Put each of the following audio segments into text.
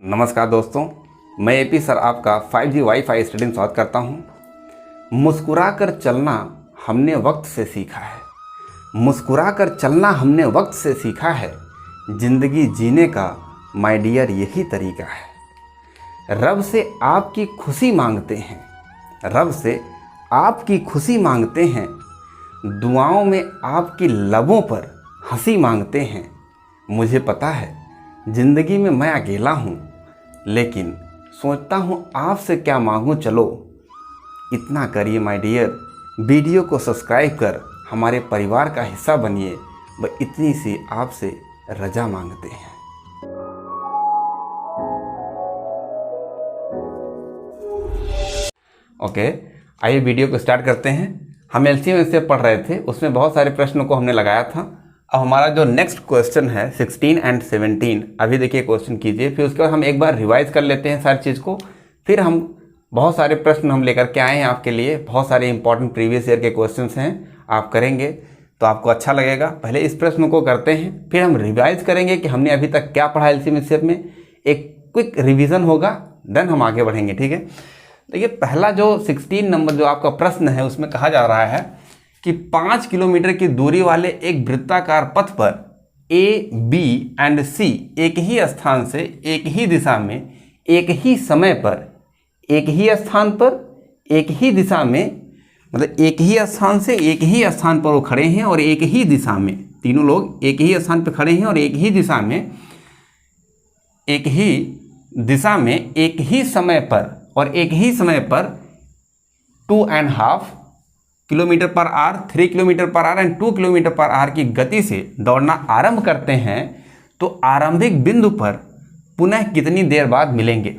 नमस्कार दोस्तों, मैं एपी सर आपका 5G वाईफाई स्टूडेंट स्वागत करता हूं। मुस्कुराकर चलना हमने वक्त से सीखा है, मुस्कुराकर चलना हमने वक्त से सीखा है। ज़िंदगी जीने का माय डियर यही तरीका है। रब से आपकी खुशी मांगते हैं, रब से आपकी खुशी मांगते हैं। दुआओं में आपकी लबों पर हंसी मांगते हैं। मुझे पता है ज़िंदगी में मैं अकेला हूँ, लेकिन सोचता हूँ आपसे क्या मांगूँ। चलो इतना करिए माय डियर, वीडियो को सब्सक्राइब कर हमारे परिवार का हिस्सा बनिए। वह इतनी सी आपसे रजा मांगते हैं। ओके, आइए वीडियो को स्टार्ट करते हैं। हम एलसीएम से पढ़ रहे थे, उसमें बहुत सारे प्रश्नों को हमने लगाया था। अब हमारा जो नेक्स्ट क्वेश्चन है 16 एंड 17, अभी देखिए क्वेश्चन कीजिए, फिर उसके बाद हम एक बार रिवाइज कर लेते हैं सारी चीज़ को। फिर हम बहुत सारे प्रश्न हम लेकर के आए हैं आपके लिए, बहुत सारे इंपॉर्टेंट प्रीवियस ईयर के क्वेश्चंस हैं। आप करेंगे तो आपको अच्छा लगेगा। पहले इस प्रश्न को करते हैं, फिर हम रिवाइज करेंगे कि हमने अभी तक क्या पढ़ा एलसीएम स्टेप में। एक क्विक रिविज़न होगा, देन हम आगे बढ़ेंगे। ठीक है, देखिए पहला जो 16 नंबर जो आपका प्रश्न है, उसमें कहा जा रहा है कि 5 किलोमीटर की दूरी वाले एक वृत्ताकार पथ पर ए, बी एंड सी एक ही स्थान से एक ही दिशा में एक ही समय पर एक ही स्थान पर एक ही दिशा में, मतलब एक ही स्थान से एक ही स्थान पर वो खड़े हैं और एक ही दिशा में, तीनों लोग एक ही स्थान पर खड़े हैं और एक ही दिशा में एक ही समय पर और एक ही समय पर 2.5 kilometre per hour, 3 kilometre per hour and 2 kilometre per hour की गति से दौड़ना आरंभ करते हैं, तो आरंभिक बिंदु पर पुनः कितनी देर बाद मिलेंगे।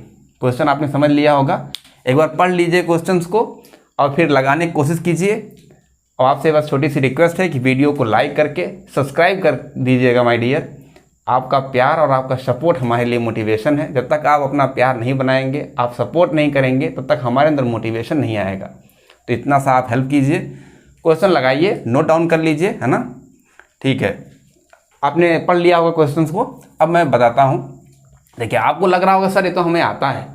क्वेश्चन आपने समझ लिया होगा। एक बार पढ़ लीजिए क्वेश्चंस को और फिर लगाने की कोशिश कीजिए। और आपसे बस छोटी सी रिक्वेस्ट है कि वीडियो को लाइक करके सब्सक्राइब कर दीजिएगा माय डियर। आपका प्यार और आपका सपोर्ट हमारे लिए मोटिवेशन है। जब तक आप अपना प्यार नहीं बनाएंगे, आप सपोर्ट नहीं करेंगे, तब तक हमारे अंदर मोटिवेशन नहीं आएगा। तो इतना सा आप हेल्प कीजिए। क्वेश्चन लगाइए, नोट डाउन कर लीजिए, है ना। ठीक है, आपने पढ़ लिया होगा क्वेश्चंस को। अब मैं बताता हूँ। देखिए आपको लग रहा होगा सर ये तो हमें आता है,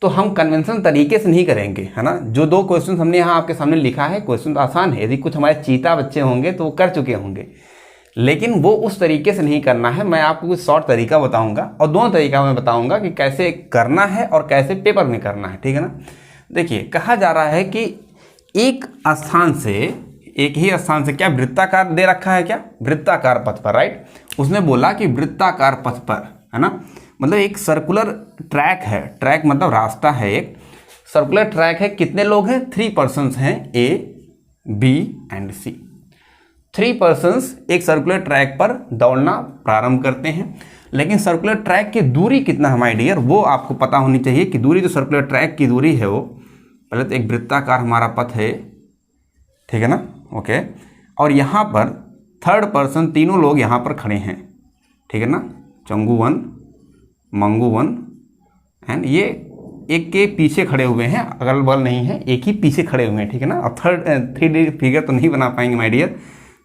तो हम कन्वेंशनल तरीके से नहीं करेंगे, है ना। जो 2 क्वेश्चन हमने यहाँ आपके सामने लिखा है, क्वेश्चन तो आसान है। यदि कुछ हमारे चीता बच्चे होंगे तो वो कर चुके होंगे, लेकिन वो उस तरीके से नहीं करना है। मैं आपको कुछ शॉर्ट तरीका बताऊंगा और 2 तरीका मैं बताऊंगा कि कैसे करना है और कैसे पेपर में करना है। ठीक है ना। देखिए कहा जा रहा है कि एक ही स्थान से क्या वृत्ताकार दे रखा है, क्या वृत्ताकार पथ पर, राइट। उसने बोला कि वृत्ताकार पथ पर, है ना, मतलब एक सर्कुलर ट्रैक है। ट्रैक मतलब रास्ता है, एक सर्कुलर ट्रैक है। कितने लोग हैं? 3 पर्सन्स हैं, ए, बी एंड सी। 3 पर्सन्स एक सर्कुलर ट्रैक पर दौड़ना प्रारंभ करते हैं। लेकिन सर्कुलर ट्रैक की दूरी कितना है माय डियर, वो आपको पता होनी चाहिए कि दूरी जो सर्कुलर ट्रैक की दूरी है वो, पहले तो एक वृत्ताकार हमारा पथ है, ठीक है ना, ओके। और यहाँ पर 3rd पर्सन, तीनों लोग यहाँ पर खड़े हैं, ठीक है ना। चंगू 1, मंगू 1 एंड ये एक के पीछे खड़े हुए हैं, अगल बगल नहीं है, एक ही पीछे खड़े हुए हैं, ठीक है ना। अब 3D फिगर तो नहीं बना पाएंगे माय डियर।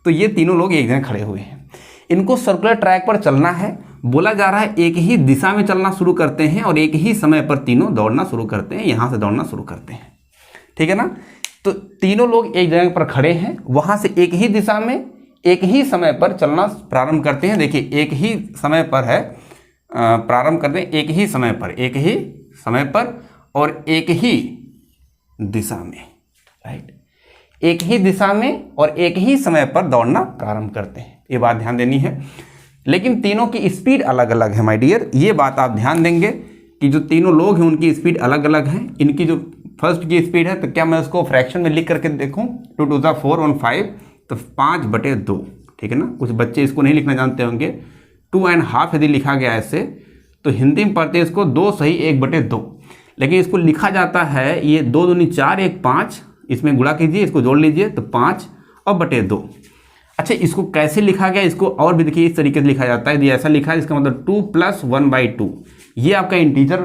तो ये तीनों लोग एक जगह खड़े हुए हैं। इनको सर्कुलर ट्रैक पर चलना है। बोला जा रहा है एक ही दिशा में चलना शुरू करते हैं और एक ही समय पर तीनों दौड़ना शुरू करते हैं, यहाँ से दौड़ना शुरू करते हैं, ठीक है ना। तो तीनों लोग एक जगह पर खड़े हैं, वहाँ से एक ही दिशा में एक ही समय पर चलना प्रारंभ करते हैं। देखिए एक ही समय पर है, प्रारंभ करते हैं एक ही समय पर और एक ही दिशा में, राइट। एक ही दिशा में और एक ही समय पर दौड़ना प्रारंभ करते हैं, ये बात ध्यान देनी है। लेकिन तीनों की स्पीड अलग अलग है माय डियर, ये बात आप ध्यान देंगे कि जो तीनों लोग हैं उनकी स्पीड अलग अलग है। इनकी जो फर्स्ट की स्पीड है, तो क्या मैं उसको फ्रैक्शन में लिख करके देखूं, 2 to the 4 on 5, तो 5/2, ठीक है ना। कुछ बच्चे इसको नहीं लिखना जानते होंगे। 2.5 यदि लिखा गया ऐसे, तो हिंदी में पढ़ते हैं इसको 2 सही 1/2, लेकिन इसको लिखा जाता है ये 2 दूनी 4, 1 5, इसमें गुणा कीजिए, इसको जोड़ लीजिए तो 5 और बटे 2। अच्छा, इसको कैसे लिखा गया, इसको और भी देखिए इस तरीके से लिखा जाता है। यदि ऐसा लिखा है, इसका मतलब 2 + 1/2, ये आपका इंटीजर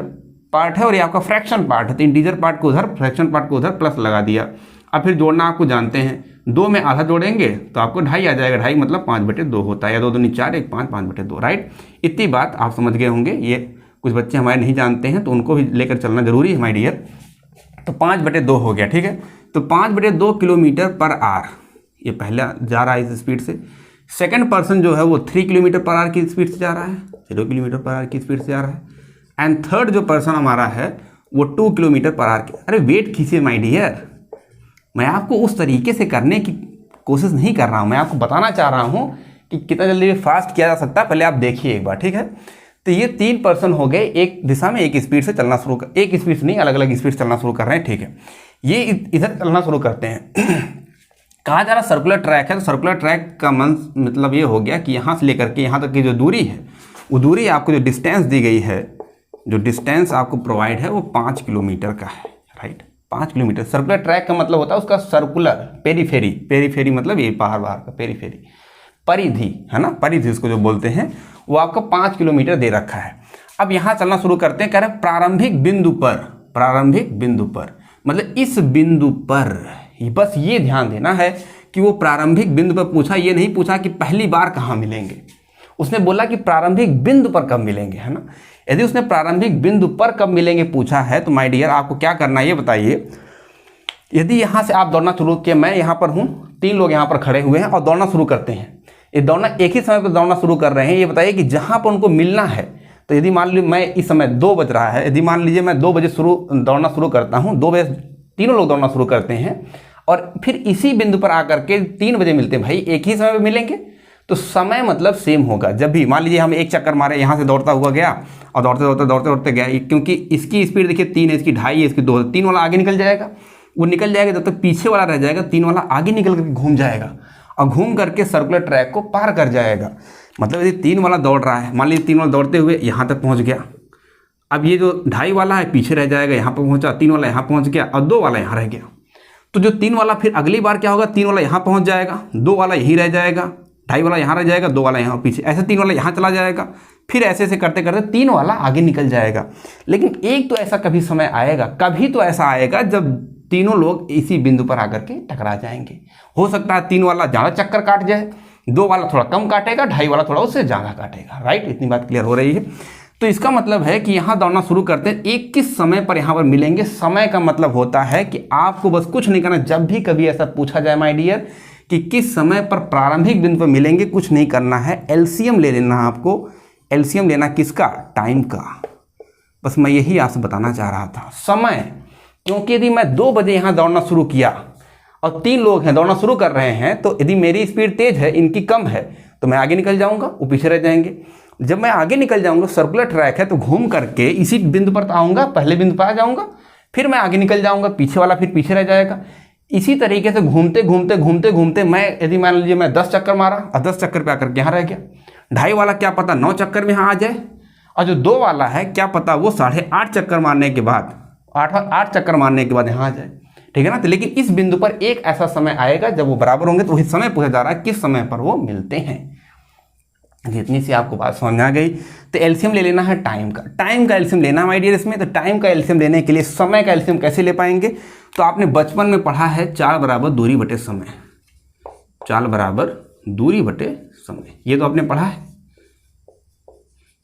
पार्ट है और ये आपका फ्रैक्शन पार्ट है। तो इंटीजर पार्ट को उधर, फ्रैक्शन पार्ट को उधर, प्लस लगा दिया। अब फिर जोड़ना आपको जानते हैं, 2 में आधा जोड़ेंगे तो आपको 2.5 आ जाएगा। 2.5 मतलब 5/2 होता है, या 2 दूनी 4, 1 5, 5/2, राइट। इतनी बात आप समझ गए होंगे। ये कुछ बच्चे हमारे नहीं जानते हैं, तो उनको भी लेकर चलना जरूरी है माय डियर। तो 5/2 हो गया, ठीक है। तो 5/2 किलोमीटर पर आवर, ये पहला जा रहा है इस स्पीड से। सेकंड पर्सन जो है वो 3 किलोमीटर पर आवर की स्पीड से जा रहा है, 0 किलोमीटर पर आवर की स्पीड से जा रहा है। एंड थर्ड जो पर्सन हमारा है वो 2 किलोमीटर पर आवर की। अरे वेट कीजिए माय डियर, मैं आपको उस तरीके से करने की कोशिश नहीं कर रहा हूँ, मैं आपको बताना चाह रहा हूँ कि कितना जल्दी फास्ट किया जा सकता है, पहले आप देखिए एक बार, ठीक है। तो ये 3 पर्सन हो गए, एक दिशा में एक स्पीड से चलना शुरू कर, एक स्पीड से नहीं, अलग अलग स्पीड से चलना शुरू कर रहे हैं, ठीक है। ये इधर चलना शुरू करते हैं। कहा जा रहा सर्कुलर ट्रैक है, तो सर्कुलर ट्रैक का मतलब ये हो गया कि यहाँ से लेकर के यहाँ तक की जो दूरी है, वो दूरी आपको जो डिस्टेंस दी गई है, जो डिस्टेंस आपको प्रोवाइड है वो 5 किलोमीटर का है, राइट। 5 किलोमीटर। सर्कुलर ट्रैक का मतलब होता है उसका सर्कुलर, पेरीफेरी, पेरीफेरी मतलब ये बाहर का पेरीफेरी, परिधि है ना, परिधि उसको जो बोलते हैं, वो आपको 5 किलोमीटर दे रखा है। अब यहाँ चलना शुरू करते हैं, कह रहे प्रारंभिक बिंदु पर, प्रारंभिक बिंदु पर मतलब इस बिंदु पर, बस ये ध्यान देना है कि वो प्रारंभिक बिंदु पर पूछा, ये नहीं पूछा कि पहली बार कहाँ मिलेंगे, उसने बोला कि प्रारंभिक बिंदु पर कब मिलेंगे, है ना। यदि उसने प्रारंभिक बिंदु पर कब मिलेंगे पूछा है, तो माय डियर आपको क्या करना है ये बताइए। यदि यहाँ से आप दौड़ना शुरू किया, मैं यहाँ पर हूँ, 3 लोग यहाँ पर खड़े हुए हैं और दौड़ना शुरू करते हैं, ये दौड़ना एक ही समय पर दौड़ना शुरू कर रहे हैं, ये बताइए कि जहाँ पर उनको मिलना है, तो यदि मान लीजिए मैं इस समय 2 बज रहा है, यदि मान लीजिए मैं 2 बजे दौड़ना शुरू करता हूँ, 2 बजे तीनों लोग दौड़ना शुरू करते हैं और फिर इसी बिंदु पर आकर के 3 बजे मिलते हैं, भाई एक ही समय पर मिलेंगे, तो समय मतलब सेम होगा। जब भी मान लीजिए हम एक चक्कर मारे, यहाँ से दौड़ता हुआ गया और दौड़ते गया, क्योंकि इसकी स्पीड देखिए 3 है, इसकी 2.5 है, इसकी 2 है, 3 वाला आगे निकल जाएगा, वो निकल जाएगा, जब तक पीछे वाला रह जाएगा 3 वाला आगे निकल करके घूम जाएगा और घूम करके सर्कुलर ट्रैक को पार कर जाएगा। मतलब यदि 3 वाला दौड़ रहा है, मान लीजिए 3 वाला दौड़ते हुए यहाँ तक पहुँच गया, अब ये जो 2.5 वाला है पीछे रह जाएगा, यहाँ पर पहुँचा, 3 वाला यहाँ पहुँच गया और 2 वाला यहाँ रह गया। तो जो 3 वाला फिर अगली बार क्या होगा, 3 वाला यहाँ पहुँच जाएगा, 2 वाला यहीं रह जाएगा, 2.5 वाला यहाँ रह जाएगा, 2 वाला यहाँ पीछे, ऐसे 3 वाला यहाँ चला जाएगा, फिर ऐसे ऐसे करते करते 3 वाला आगे निकल जाएगा। लेकिन एक तो ऐसा कभी समय आएगा, कभी तो ऐसा आएगा जब तीनों लोग इसी बिंदु पर आकर के टकरा जाएंगे। हो सकता है 3 वाला ज़्यादा चक्कर काट जाए, 2 वाला थोड़ा कम काटेगा, 2.5 वाला थोड़ा उससे ज़्यादा काटेगा, राइट। इतनी बात क्लियर हो रही है। तो इसका मतलब है कि यहाँ दौड़ना शुरू करते हैं, एक किस समय पर यहाँ पर मिलेंगे। समय का मतलब होता है कि आपको बस कुछ नहीं करना, जब भी कभी ऐसा पूछा जाए माय डियर कि किस समय पर प्रारंभिक बिंदु पर मिलेंगे, कुछ नहीं करना है, एलसीएम ले लेना। आपको एलसीएम लेना किसका, टाइम का। बस मैं यही आपसे बताना चाह रहा था, समय। क्योंकि यदि मैं 2 बजे यहाँ दौड़ना शुरू किया और 3 लोग हैं दौड़ना शुरू कर रहे हैं, तो यदि मेरी स्पीड तेज है, इनकी कम है, तो मैं आगे निकल जाऊंगा, वो पीछे रह जाएंगे। जब मैं आगे निकल जाऊंगा, सर्कुलर ट्रैक है, तो घूम करके इसी बिंदु पर आऊँगा, पहले बिंदु पर आ जाऊँगा, फिर मैं आगे निकल जाऊँगा, पीछे वाला फिर पीछे रह जाएगा। इसी तरीके से घूमते घूमते मैं, यदि मान लीजिए मैं 10 चक्कर मारा और 10 चक्कर पे आकर के यहाँ रह गया, 2.5 वाला क्या पता 9 चक्कर में यहाँ आ जाए, और जो 2 वाला है क्या पता वो 8.5 चक्कर मारने के बाद 8 चक्कर मारने के बाद यहाँ आ जाए, ठीक है ना। तो लेकिन इस बिंदु पर एक ऐसा समय आएगा जब वो बराबर होंगे, तो वही समय पूछा जा रहा है किस समय पर वो मिलते हैं। जितनी सी आपको बात समझ में आ गई, तो एलसीएम ले लेना है टाइम का। टाइम का एलसीएम लेना माय डियर इसमें। तो टाइम का एलसीएम लेने के लिए समय का एलसीएम कैसे ले पाएंगे, तो आपने बचपन में पढ़ा है 4 बराबर दूरी बटे समय, 4 बराबर दूरी बटे समय, ये तो आपने पढ़ा है।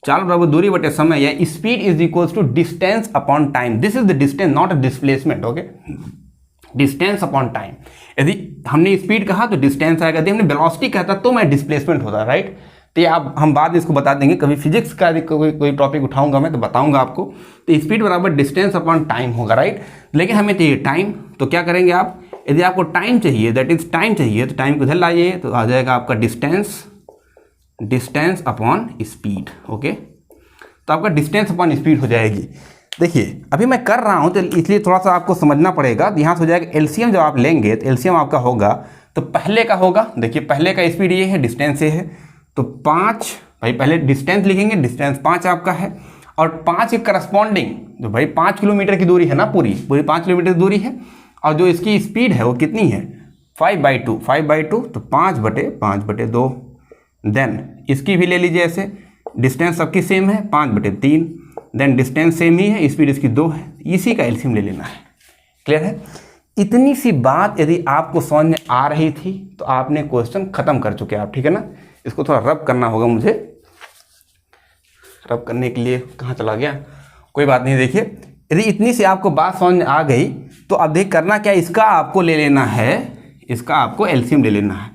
4 बराबर दूरी बटे समय या speed is equals to distance upon time. This is the distance, not a displacement, okay. Distance upon time, यदि हमने स्पीड कहा तो डिस्टेंस आएगा, यदि हमने वेलोसिटी कहता तो मैं डिस्प्लेसमेंट होता, राइट। तो ये आप हम बाद में इसको बता देंगे, कभी फिजिक्स का कोई टॉपिक उठाऊंगा मैं तो बताऊंगा आपको। तो स्पीड बराबर डिस्टेंस अपॉन टाइम होगा, राइट। लेकिन हमें चाहिए टाइम, तो क्या करेंगे आप, यदि आपको टाइम चाहिए, दैट इज टाइम चाहिए, तो टाइम को इधर लाइए, तो आ जाएगा आपका डिस्टेंस अपॉन स्पीड, ओके। तो आपका डिस्टेंस अपॉन स्पीड हो जाएगी। देखिए अभी मैं कर रहा हूँ तो इसलिए थोड़ा सा आपको समझना पड़ेगा। यहाँ से हो जाएगा एलसीएम, जब आप लेंगे तो एलसीएम आपका होगा, तो पहले का होगा, देखिए पहले का स्पीड ये है, डिस्टेंस ये है, तो 5, भाई पहले डिस्टेंस लिखेंगे, डिस्टेंस 5 आपका है, और 5 के करस्पॉन्डिंग, जो भाई 5 किलोमीटर की दूरी है ना, पूरी 5 किलोमीटर की दूरी है, और जो इसकी स्पीड है वो कितनी है 5/2, तो 5/2। देन इसकी भी ले लीजिए ऐसे, डिस्टेंस सबकी सेम है 5/3, देन डिस्टेंस सेम ही है, स्पीड इसकी 2 है, इसी का एलसीएम ले लेना है। क्लियर है। इतनी सी बात यदि आपको समझ में आ रही थी तो आपने क्वेश्चन खत्म कर चुके आप, ठीक है ना। इसको थोड़ा रब करना होगा मुझे, रब करने के लिए कहाँ चला गया, कोई बात नहीं। देखिए यदि इतनी सी आपको बात समझ में आ गई तो अब देख करना क्या, इसका आपको ले लेना है, इसका आपको एलसीएम ले लेना है।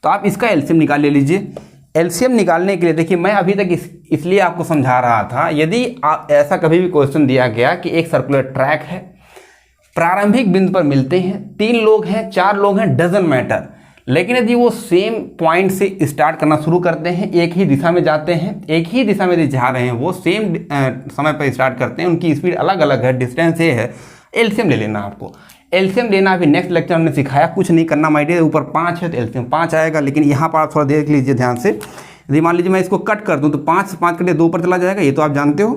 तो आप इसका एलसीएम निकाल ले लीजिए। एलसीएम निकालने के लिए देखिए मैं अभी तक इसलिए आपको समझा रहा था, यदि आप ऐसा कभी भी क्वेश्चन दिया गया कि एक सर्कुलर ट्रैक है, प्रारंभिक बिंदु पर मिलते हैं, 3 लोग हैं 4 लोग हैं, डजंट मैटर, लेकिन यदि वो सेम पॉइंट से स्टार्ट करना शुरू करते हैं, एक ही दिशा में जाते हैं, एक ही दिशा में जा रहे हैं, वो सेम समय पर स्टार्ट करते हैं, उनकी स्पीड अलग अलग है, डिस्टेंस ये है, एलसीएम ले लेना आपको। एलसीएम लेना अभी नेक्स्ट लेक्चर हमने सिखाया, कुछ नहीं करना माय डियर। ऊपर 5 है तो एलसीएम 5 आएगा, लेकिन यहाँ पर आप थोड़ा देख लीजिए ध्यान से। यदि मान लीजिए मैं इसको कट कर दूँ तो 5 से 5 कटे 2 पर चला जाएगा, ये तो आप जानते हो,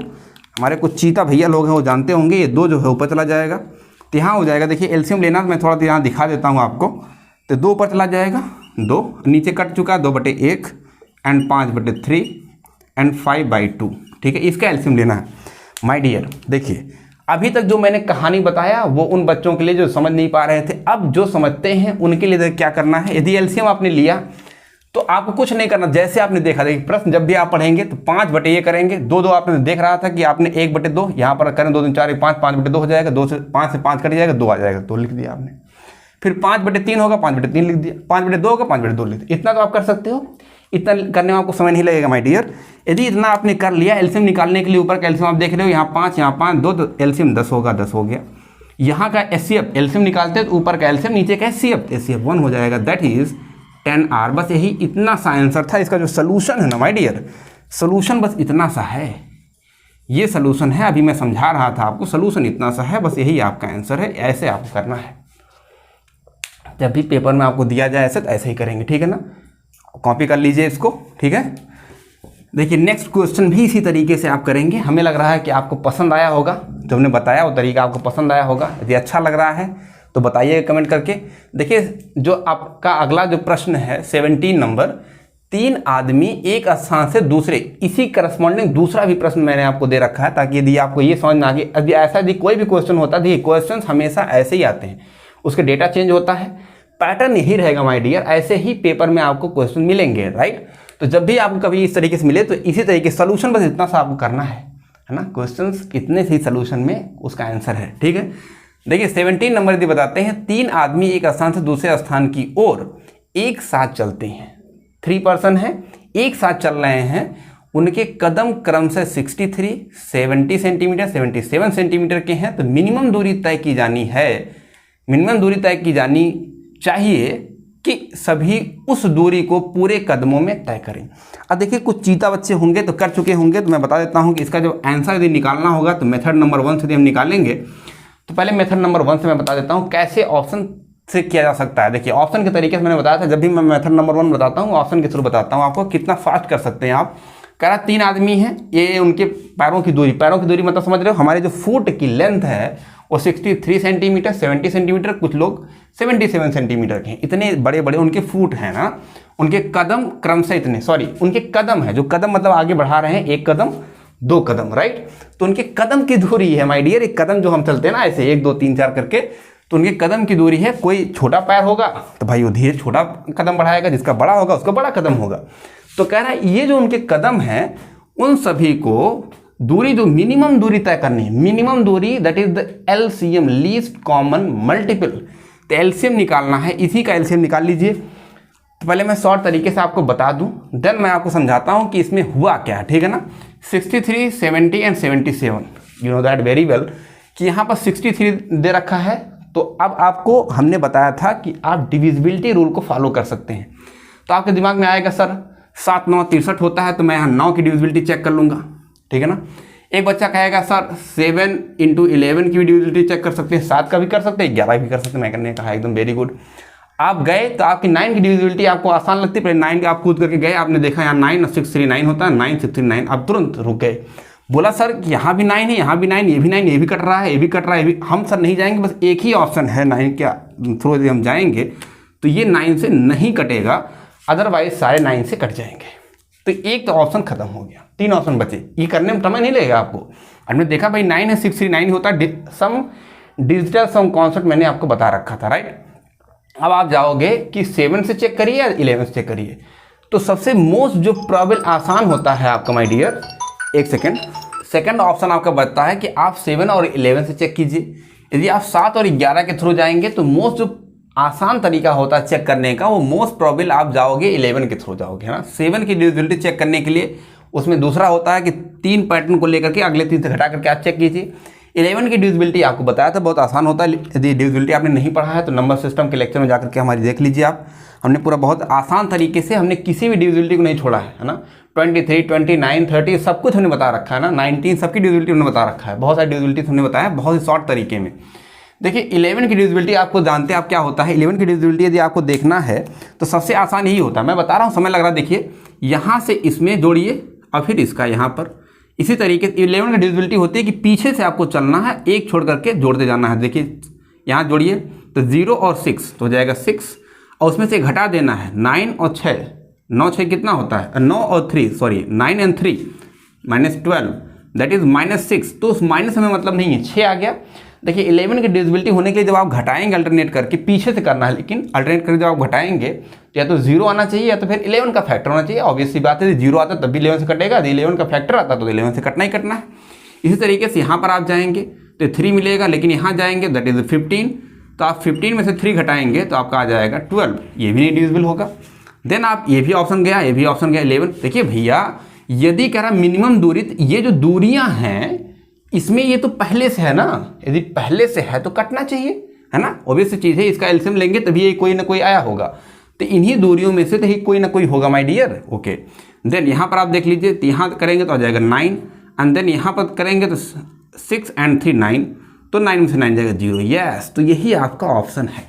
हमारे कुछ चीता भैया लोग हैं वो जानते होंगे, ये 2 जो है ऊपर चला जाएगा, तो यहाँ हो जाएगा। देखिए एलसीएम लेना मैं थोड़ा यहाँ दिखा देता हूँ आपको, तो 2 ऊपर चला जाएगा, 2 नीचे कट चुका, 2/1 एंड 5/3 एंड 5/2, ठीक है। इसका एलसीएम लेना है माय डियर। देखिए अभी तक जो मैंने कहानी बताया वो उन बच्चों के लिए जो समझ नहीं पा रहे थे, अब जो समझते हैं उनके लिए क्या करना है। यदि एलसीएम आपने लिया तो आपको कुछ नहीं करना, जैसे आपने देखा, देखिए प्रश्न जब भी आप पढ़ेंगे तो 5/ये करेंगे, 2 आपने देख रहा था कि आपने 1/2 यहाँ पर करें, 2 3 4 5 5/2 हो जाएगा, 2 से 5 से 5 कट जाएगा, 2 आ जाएगा, 2 लिख दिया आपने। फिर 5/3 होगा, 5/3 लिख दिया, 5/2 होगा, 5/2 लिख दिया। इतना तो आप कर सकते हो, इतना करने में आपको समय नहीं लगेगा माय डियर। यदि इतना आपने कर लिया, एलसीएम निकालने के लिए ऊपर का एलसीएम आप देख रहे हो, यहाँ 5 यहाँ 5 2, तो एलसीएम 10 होगा, 10 हो गया। यहाँ का एचसीएफ एलसीएम निकालते हैं तो ऊपर का एलसीएम नीचे का एचसीएफ 1 हो जाएगा, दैट इज 10R। बस यही इतना सा आंसर था। इसका जो सोल्यूशन है ना माय डियर, सोल्यूशन बस इतना सा है, ये सोल्यूशन है, अभी मैं समझा रहा था आपको, सोल्यूशन इतना सा है, बस यही आपका आंसर है। ऐसे आपको करना है, जब भी पेपर में आपको दिया जाए ऐसे तो ऐसे ही करेंगे, ठीक है ना। कॉपी कर लीजिए इसको, ठीक है। देखिए नेक्स्ट क्वेश्चन भी इसी तरीके से आप करेंगे। हमें लग रहा है कि आपको पसंद आया होगा, जो हमने बताया वो तरीका आपको पसंद आया होगा। यदि अच्छा लग रहा है तो बताइएगा कमेंट करके। देखिए जो आपका अगला जो प्रश्न है 17 नंबर, 3 आदमी एक स्थान से दूसरे, इसी करस्पॉन्डिंग दूसरा भी प्रश्न मैंने आपको दे रखा है, ताकि यदि आपको ये समझ में आ गई, यदि ऐसा यदि कोई भी क्वेश्चन होता है, क्वेश्चन हमेशा ऐसे ही आते हैं, उसके डेटा चेंज होता है, पैटर्न यही रहेगा माय डियर, ऐसे ही पेपर में आपको क्वेश्चन मिलेंगे, राइट। तो जब भी आपको कभी इस तरीके से मिले तो इसी तरीके सोल्यूशन बस इतना सा आपको करना है ना। क्वेश्चंस इतने से सोल्यूशन में उसका आंसर है, ठीक है। देखिए 17 नंबर यदि बताते हैं, 3 आदमी एक स्थान से दूसरे स्थान की ओर एक साथ चलते हैं, 3 पर्सन है, एक साथ चल रहे हैं, उनके कदम क्रम से 63, 70 सेंटीमीटर, 77 सेंटीमीटर के हैं, तो मिनिमम दूरी तय की जानी है, मिनिमम दूरी तय की जानी चाहिए कि सभी उस दूरी को पूरे कदमों में तय करें। अब देखिए कुछ चीता बच्चे होंगे तो कर चुके होंगे, तो मैं बता देता हूं कि इसका जो आंसर यदि निकालना होगा तो मेथड नंबर 1 से यदि हम निकालेंगे, तो पहले मेथड नंबर 1 से मैं बता देता हूं कैसे ऑप्शन से किया जा सकता है। देखिए ऑप्शन के तरीके से मैंने बताया था, जब भी मैं मेथड नंबर 1 बताता हूँ ऑप्शन के थ्रू बताता हूँ आपको कितना फास्ट कर सकते हैं आप। कह रहा 3 आदमी हैं, ये उनके पैरों की दूरी मतलब समझ रहे हो, हमारे जो फुट की लेंथ है वो 63 सेंटीमीटर, 70 सेंटीमीटर, कुछ लोग 77 सेंटीमीटर के हैं, इतने बड़े बड़े उनके फुट हैं ना। उनके कदम क्रम से इतने, उनके कदम है, जो कदम मतलब आगे बढ़ा रहे हैं, 1 कदम 2 कदम, राइट। तो उनके कदम की दूरी है माय डियर, एक कदम जो हम चलते हैं ना ऐसे 1 2 3 4 करके, तो उनके कदम की दूरी है। कोई छोटा पैर होगा तो भाई वो धीरे छोटा कदम बढ़ाएगा, जिसका बड़ा होगा उसका बड़ा कदम होगा। तो कह रहा है ये जो उनके कदम हैं उन सभी को दूरी, जो मिनिमम दूरी तय करनी है, मिनिमम दूरी that is the LCM, least common multiple. तो एलसीएम निकालना है, इसी का एलसीएम निकाल लीजिए। तो पहले मैं शॉर्ट तरीके से आपको बता दूं, देन मैं आपको समझाता हूं कि इसमें हुआ क्या है, ठीक है ना। 63, 70 and 77, you know that very well कि यहाँ पर 63 दे रखा है। तो अब आपको हमने बताया था कि आप डिविजिबिलिटी रूल को फॉलो कर सकते हैं। तो आपके दिमाग में आएगा सर 7 9 63 होता है, तो मैं यहाँ 9 की डिविजिबिलिटी चेक कर लूँगा, ठीक है ना। एक बच्चा कहेगा सर 7 × 11 की भी डिविजिबिलिटी चेक कर सकते हैं, 7 का भी कर सकते हैं, 11 भी कर सकते हैं। मैं करने कहा एकदम वेरी गुड। आप गए तो आपकी 9 की डिविजिबिलिटी आपको आसान लगती है, पहले 9 के आप कूद करके गए, आपने देखा यहाँ 9 और 6 3 9 होता है, 9 6 3 9, आप तुरंत रुक गए। बोला सर कि यहाँ भी 9 है, यहाँ भी 9, ये भी 9, ये भी कट रहा है, ये भी कट रहा है, ये भी। हम सर नहीं जाएंगे, बस एक ही ऑप्शन है 9 के थ्रू यदि हम जाएंगे तो ये 9 से नहीं कटेगा, अदरवाइज सारे 9 से कट जाएंगे। तो एक तो ऑप्शन खत्म हो गया, 3 ऑप्शन बचे। ये करने में समय नहीं लगेगा आपको। हमने देखा भाई 9 है, 6 3 9 होता है, सम डिजिटल सम कॉन्सेप्ट मैंने आपको बता रखा था, राइट। अब आप जाओगे कि 7 से चेक करिए या 11 से चेक करिए। तो सबसे मोस्ट जो प्रॉबल आसान होता है आपका माय डियर एक सेकेंड, सेकेंड ऑप्शन आपका बताता है कि आप 7 और 11 से चेक कीजिए। यदि आप 7 और 11 के थ्रू जाएंगे तो मोस्ट जो आसान तरीका होता है चेक करने का, वो मोस्ट प्रोबेबल आप जाओगे 11 के थ्रू जाओगे, है ना। 7 की डिविजिबिलिटी चेक करने के लिए उसमें दूसरा होता है कि 3 पैटर्न को लेकर के अगले 3 से घटा करके आप चेक कीजिए। 11 की डिविजिबिलिटी आपको बताया था, बहुत आसान होता है। यदि डिविजिबिलिटी आपने नहीं पढ़ा है तो नंबर सिस्टम के लेक्चर में जाकर के हमारी देख लीजिए आप। हमने पूरा बहुत आसान तरीके से हमने किसी भी डिविजिबिलिटी को नहीं छोड़ा है ना। 23, 29, 30 सब कुछ हमने बता रखा है ना। 19 सबकी डिविजिबिलिटी हमने बता रखा है, बहुत सारी डिविजिबिलिटी हमने बताया बहुत ही शॉर्ट तरीके में। देखिए 11 की डिविजिबिलिटी आपको जानते हैं आप क्या होता है। 11 की डिविजिबिलिटी यदि आपको देखना है तो सबसे आसान यही होता है, मैं बता रहा हूँ, समय लग रहा है। देखिए यहाँ से इसमें जोड़िए और फिर इसका यहाँ पर, इसी तरीके से 11 की डिविजिबिलिटी होती है कि पीछे से आपको चलना है, एक छोड़ करके जोड़ते जाना है। देखिए यहाँ जोड़िए तो 0 और 6 तो हो जाएगा 6, और उसमें से घटा देना है 9 और 6, 9 6 कितना होता है, 9 और 3 सॉरी 9 and 3 -12 दैट इज -6। तो उस माइनस में मतलब नहीं है, 6 आ गया। देखिए 11 की डिविजिबिलिटी होने के लिए जब आप घटाएंगे अल्टरनेट करके, पीछे से करना है, लेकिन अल्टरनेट करके जब आप घटाएंगे तो या तो 0 आना चाहिए या तो फिर 11 का फैक्टर होना चाहिए। ऑब्वियस सी बात है, 0 आता तब भी 11 से कटेगा, यदि 11 का फैक्टर आता तो 11 से कटना ही कटना है। इसी तरीके से यहाँ पर आप जाएंगे तो 3 मिलेगा, लेकिन यहाँ जाएंगे दैट इज 15, तो आप 15 में से 3 घटाएंगे तो आपका आ जाएगा 12, ये भी नहीं डिविजिबल होगा। देन आप ये भी ऑप्शन गया, ये भी ऑप्शन गया 11। देखिए भैया यदि कह रहा मिनिमम दूरी, ये जो दूरियां हैं इसमें ये तो पहले से है ना, यदि पहले से है तो कटना चाहिए, है ना। ऑब्वियस चीज़ है, इसका एलसीएम लेंगे तभी ये कोई ना कोई आया होगा, तो इन्हीं दूरियों में से तो ही कोई ना कोई होगा माय डियर। ओके देन यहाँ पर आप देख लीजिए, तो यहाँ करेंगे तो आ जाएगा 9, एंड देन यहाँ पर करेंगे तो 6 and 3 9, तो 9 में से 9 जाएगा 0। यस, तो यही आपका ऑप्शन है।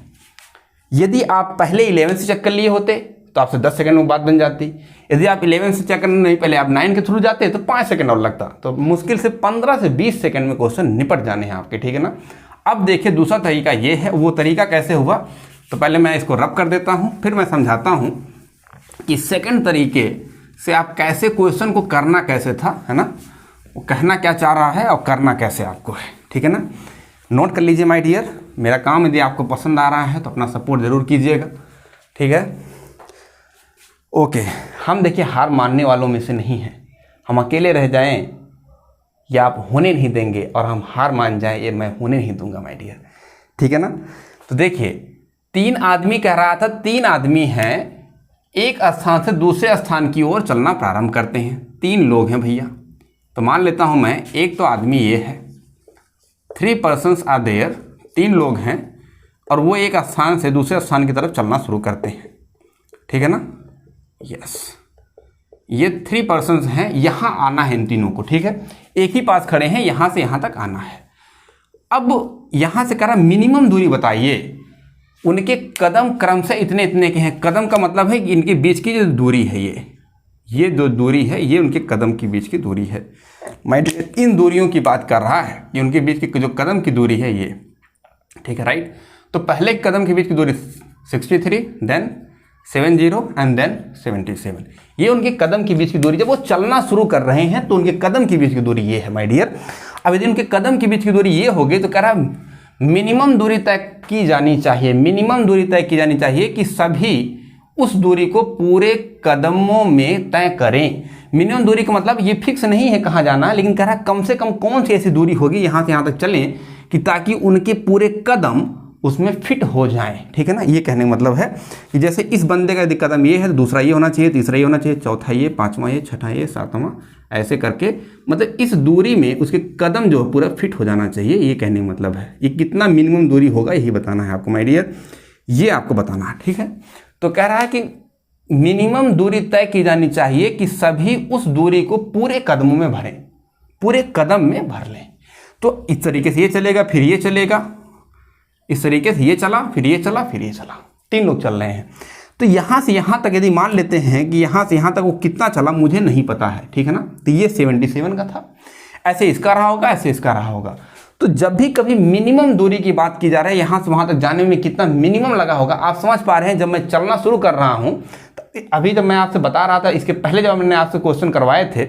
यदि आप पहले 11 से चेक कर लिए होते तो आपसे 10 सेकंड में बात बन जाती। यदि आप 11 से चेक करने नहीं, पहले आप 9 के थ्रू जाते तो 5 सेकंड और लगता, तो मुश्किल से 15 से 20 सेकंड में क्वेश्चन निपट जाने हैं आपके, ठीक है ना। अब देखिए दूसरा तरीका ये है, वो तरीका कैसे हुआ, तो पहले मैं इसको रब कर देता हूँ, फिर मैं समझाता हूँ कि सेकंड तरीके से आप कैसे क्वेश्चन को करना कैसे था, है ना, वो कहना क्या चाह रहा है और करना कैसे आपको है, ठीक है ना। नोट कर लीजिए माय डियर, मेरा काम यदि आपको पसंद आ रहा है तो अपना सपोर्ट ज़रूर कीजिएगा, ठीक है। ओके हम देखिए हार मानने वालों में से नहीं हैं, हम अकेले रह जाएं या आप होने नहीं देंगे, और हम हार मान जाएं ये मैं होने नहीं दूंगा माय डियर, ठीक है ना। तो देखिए 3 आदमी कह रहा था, 3 आदमी हैं, एक स्थान से दूसरे स्थान की ओर चलना प्रारंभ करते हैं। 3 लोग हैं भैया, तो मान लेता हूं मैं, एक तो आदमी ये है, 3 persons आर देयर, 3 लोग हैं और वो एक स्थान से दूसरे स्थान की तरफ चलना शुरू करते हैं, ठीक है ना। यस ये 3 persons हैं, यहाँ आना है इन तीनों को, ठीक है, एक ही पास खड़े हैं, यहाँ से यहाँ तक आना है। अब यहाँ से कह रहा मिनिमम दूरी बताइए, उनके कदम क्रम से इतने इतने के हैं। कदम का मतलब है कि इनके बीच की जो दूरी है, ये जो दूरी है ये उनके कदम के बीच की दूरी है। मैं इन दूरियों की बात कर रहा है कि उनके बीच की जो कदम की दूरी है ये, ठीक है, राइट। तो पहले कदम के बीच की दूरी 63, देन 70 एंड देन 77, ये उनके कदम के बीच की दूरी। जब वो चलना शुरू कर रहे हैं तो उनके कदम के बीच की दूरी ये है माय डियर। अब यदि उनके कदम के बीच की दूरी ये होगी तो कह रहा मिनिमम दूरी तय की जानी चाहिए, मिनिमम दूरी तय की जानी चाहिए कि सभी उस दूरी को पूरे कदमों में तय करें। मिनिमम दूरी का मतलब ये फिक्स नहीं है कहाँ जाना है, लेकिन कह रहा है कम से कम कौन सी ऐसी दूरी होगी यहाँ से यहाँ तक चलें कि ताकि उनके पूरे कदम उसमें फिट हो जाएं, ठीक है ना। ये कहने का मतलब है कि जैसे इस बंदे का यदि कदम ये है तो दूसरा ये होना चाहिए, तीसरा ये होना चाहिए, चौथा ये, पांचवा ये, छठा ये, सातवां, ऐसे करके मतलब इस दूरी में उसके कदम जो पूरा फिट हो जाना चाहिए, ये कहने का मतलब है। ये कितना मिनिमम दूरी होगा यही बताना है आपको माय डियर, ये आपको बताना है, ठीक है। तो कह रहा है कि मिनिमम दूरी तय की जानी चाहिए कि सभी उस दूरी को पूरे कदमों में भरें, पूरे कदम में भर लें। तो इस तरीके से ये चलेगा, फिर ये चलेगा, इस तरीके से ये चला, फिर ये चला, फिर ये चला, 3 लोग चल रहे हैं। तो यहाँ से यहाँ तक यदि मान लेते हैं कि यहाँ से यहाँ तक वो कितना चला मुझे नहीं पता है, ठीक है ना। तो ये 77 का था, ऐसे इसका रहा होगा, ऐसे इसका रहा होगा। तो जब भी कभी मिनिमम दूरी की बात की जा रही है, यहाँ से वहाँ तक जाने में कितना मिनिमम लगा होगा आप समझ पा रहे हैं। जब मैं चलना शुरू कर रहा हूँ, तो अभी जब मैं आपसे बता रहा था, इसके पहले जब मैंने आपसे क्वेश्चन करवाए थे,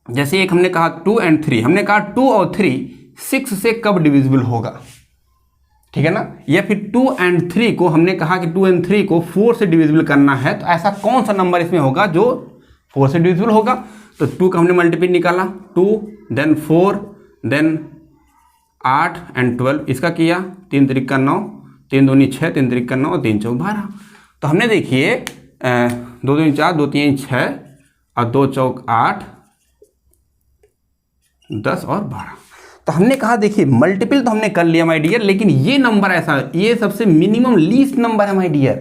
जैसे एक हमने कहा 2 and 3, हमने कहा 2 और 3 6 से कब डिविजिबल होगा, ठीक है ना। या फिर 2 and 3 को हमने कहा कि 2 and 3 को 4 से डिविजिबल करना है, तो ऐसा कौन सा नंबर इसमें होगा जो 4 से डिविजिबल होगा। तो 2 का हमने मल्टीपल निकाला 2, देन 4, देन 8 एंड 12, इसका किया 3 त्रिक का 9, 3 दूनी 6, 3 त्रिक का 9 और 3 चौक 12। तो हमने देखिए 2 दूनी 4, 2 3 6 और 2 चौक 8, 10 और 12। तो हमने कहा देखिए मल्टीपल तो हमने कर लिया माय डियर, लेकिन ये नंबर ऐसा, ये सबसे मिनिमम लीस्ट नंबर है माय डियर।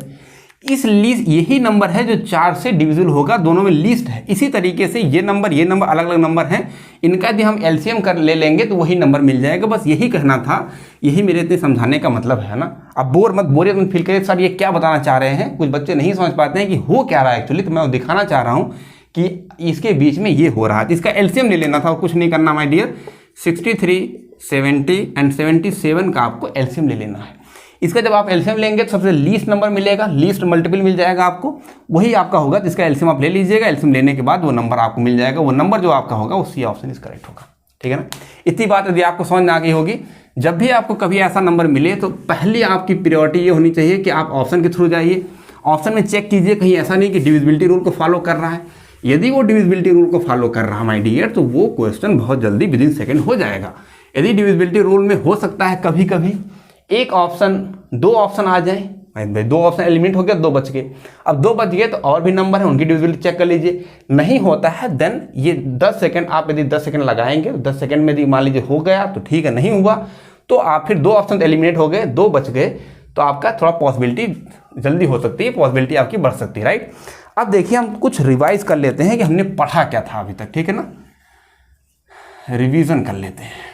इस लीस्ट यही नंबर है जो 4 से डिविजिबल होगा, दोनों में लीस्ट है। इसी तरीके से ये नंबर अलग अलग नंबर हैं, इनका यदि हम एलसीएम कर ले लेंगे तो वही नंबर मिल जाएगा। बस यही कहना था, यही मेरे इतने समझाने का मतलब है ना। अब बोरियत मत फील करिए सर ये क्या बताना चाह रहे हैं, कुछ बच्चे नहीं समझ पाते हैं कि हो क्या रहा है एक्चुअली। तो मैं दिखाना चाह रहा हूँ कि इसके बीच में ये हो रहा है, इसका एलसीएम ले लेना था और कुछ नहीं करना माय डियर। 63, 70 एंड 77 का आपको एलसीएम ले लेना है। इसका जब आप एलसीएम लेंगे तो सबसे लीस्ट नंबर मिलेगा, लीस्ट मल्टीपल मिल जाएगा आपको, वही आपका होगा। तो इसका एलसीएम आप ले लीजिएगा, एलसीएम लेने के बाद वो नंबर आपको मिल जाएगा, वो नंबर जो आपका होगा वो सी ऑप्शन इज करेक्ट होगा। ठीक है ना। इतनी बात यदि आपको समझ में आ गई होगी, जब भी आपको कभी ऐसा नंबर मिले तो पहले आपकी प्रायोरिटी ये होनी चाहिए कि आप ऑप्शन के थ्रू जाइए, ऑप्शन में चेक कीजिए कहीं ऐसा नहीं कि डिविजिबिलिटी रूल को फॉलो कर रहा है। यदि वो डिविजिबिलिटी रूल को फॉलो कर रहा है माय डियर तो वो क्वेश्चन बहुत जल्दी विदिन सेकंड हो जाएगा। यदि डिविजिबिलिटी रूल में हो सकता है कभी कभी एक ऑप्शन, 2 ऑप्शन आ जाए, भाई 2 ऑप्शन एलिमिनेट हो गया, 2 बच गए। अब 2 बच गए तो और भी नंबर है, उनकी डिविजिबिलिटी चेक कर लीजिए। नहीं होता है देन ये 10 सेकंड आप यदि 10 सेकंड लगाएंगे तो 10 सेकंड में यदि मान लीजिए हो गया तो ठीक है, नहीं हुआ तो आप फिर 2 ऑप्शन एलिमिनेट हो गए, 2 बच गए, तो आपका थोड़ा पॉसिबिलिटी जल्दी हो सकती है, पॉसिबिलिटी आपकी बढ़ सकती है, राइट। अब देखिए हम कुछ रिवाइज कर लेते हैं कि हमने पढ़ा क्या था अभी तक, ठीक है ना। रिवीजन कर लेते हैं,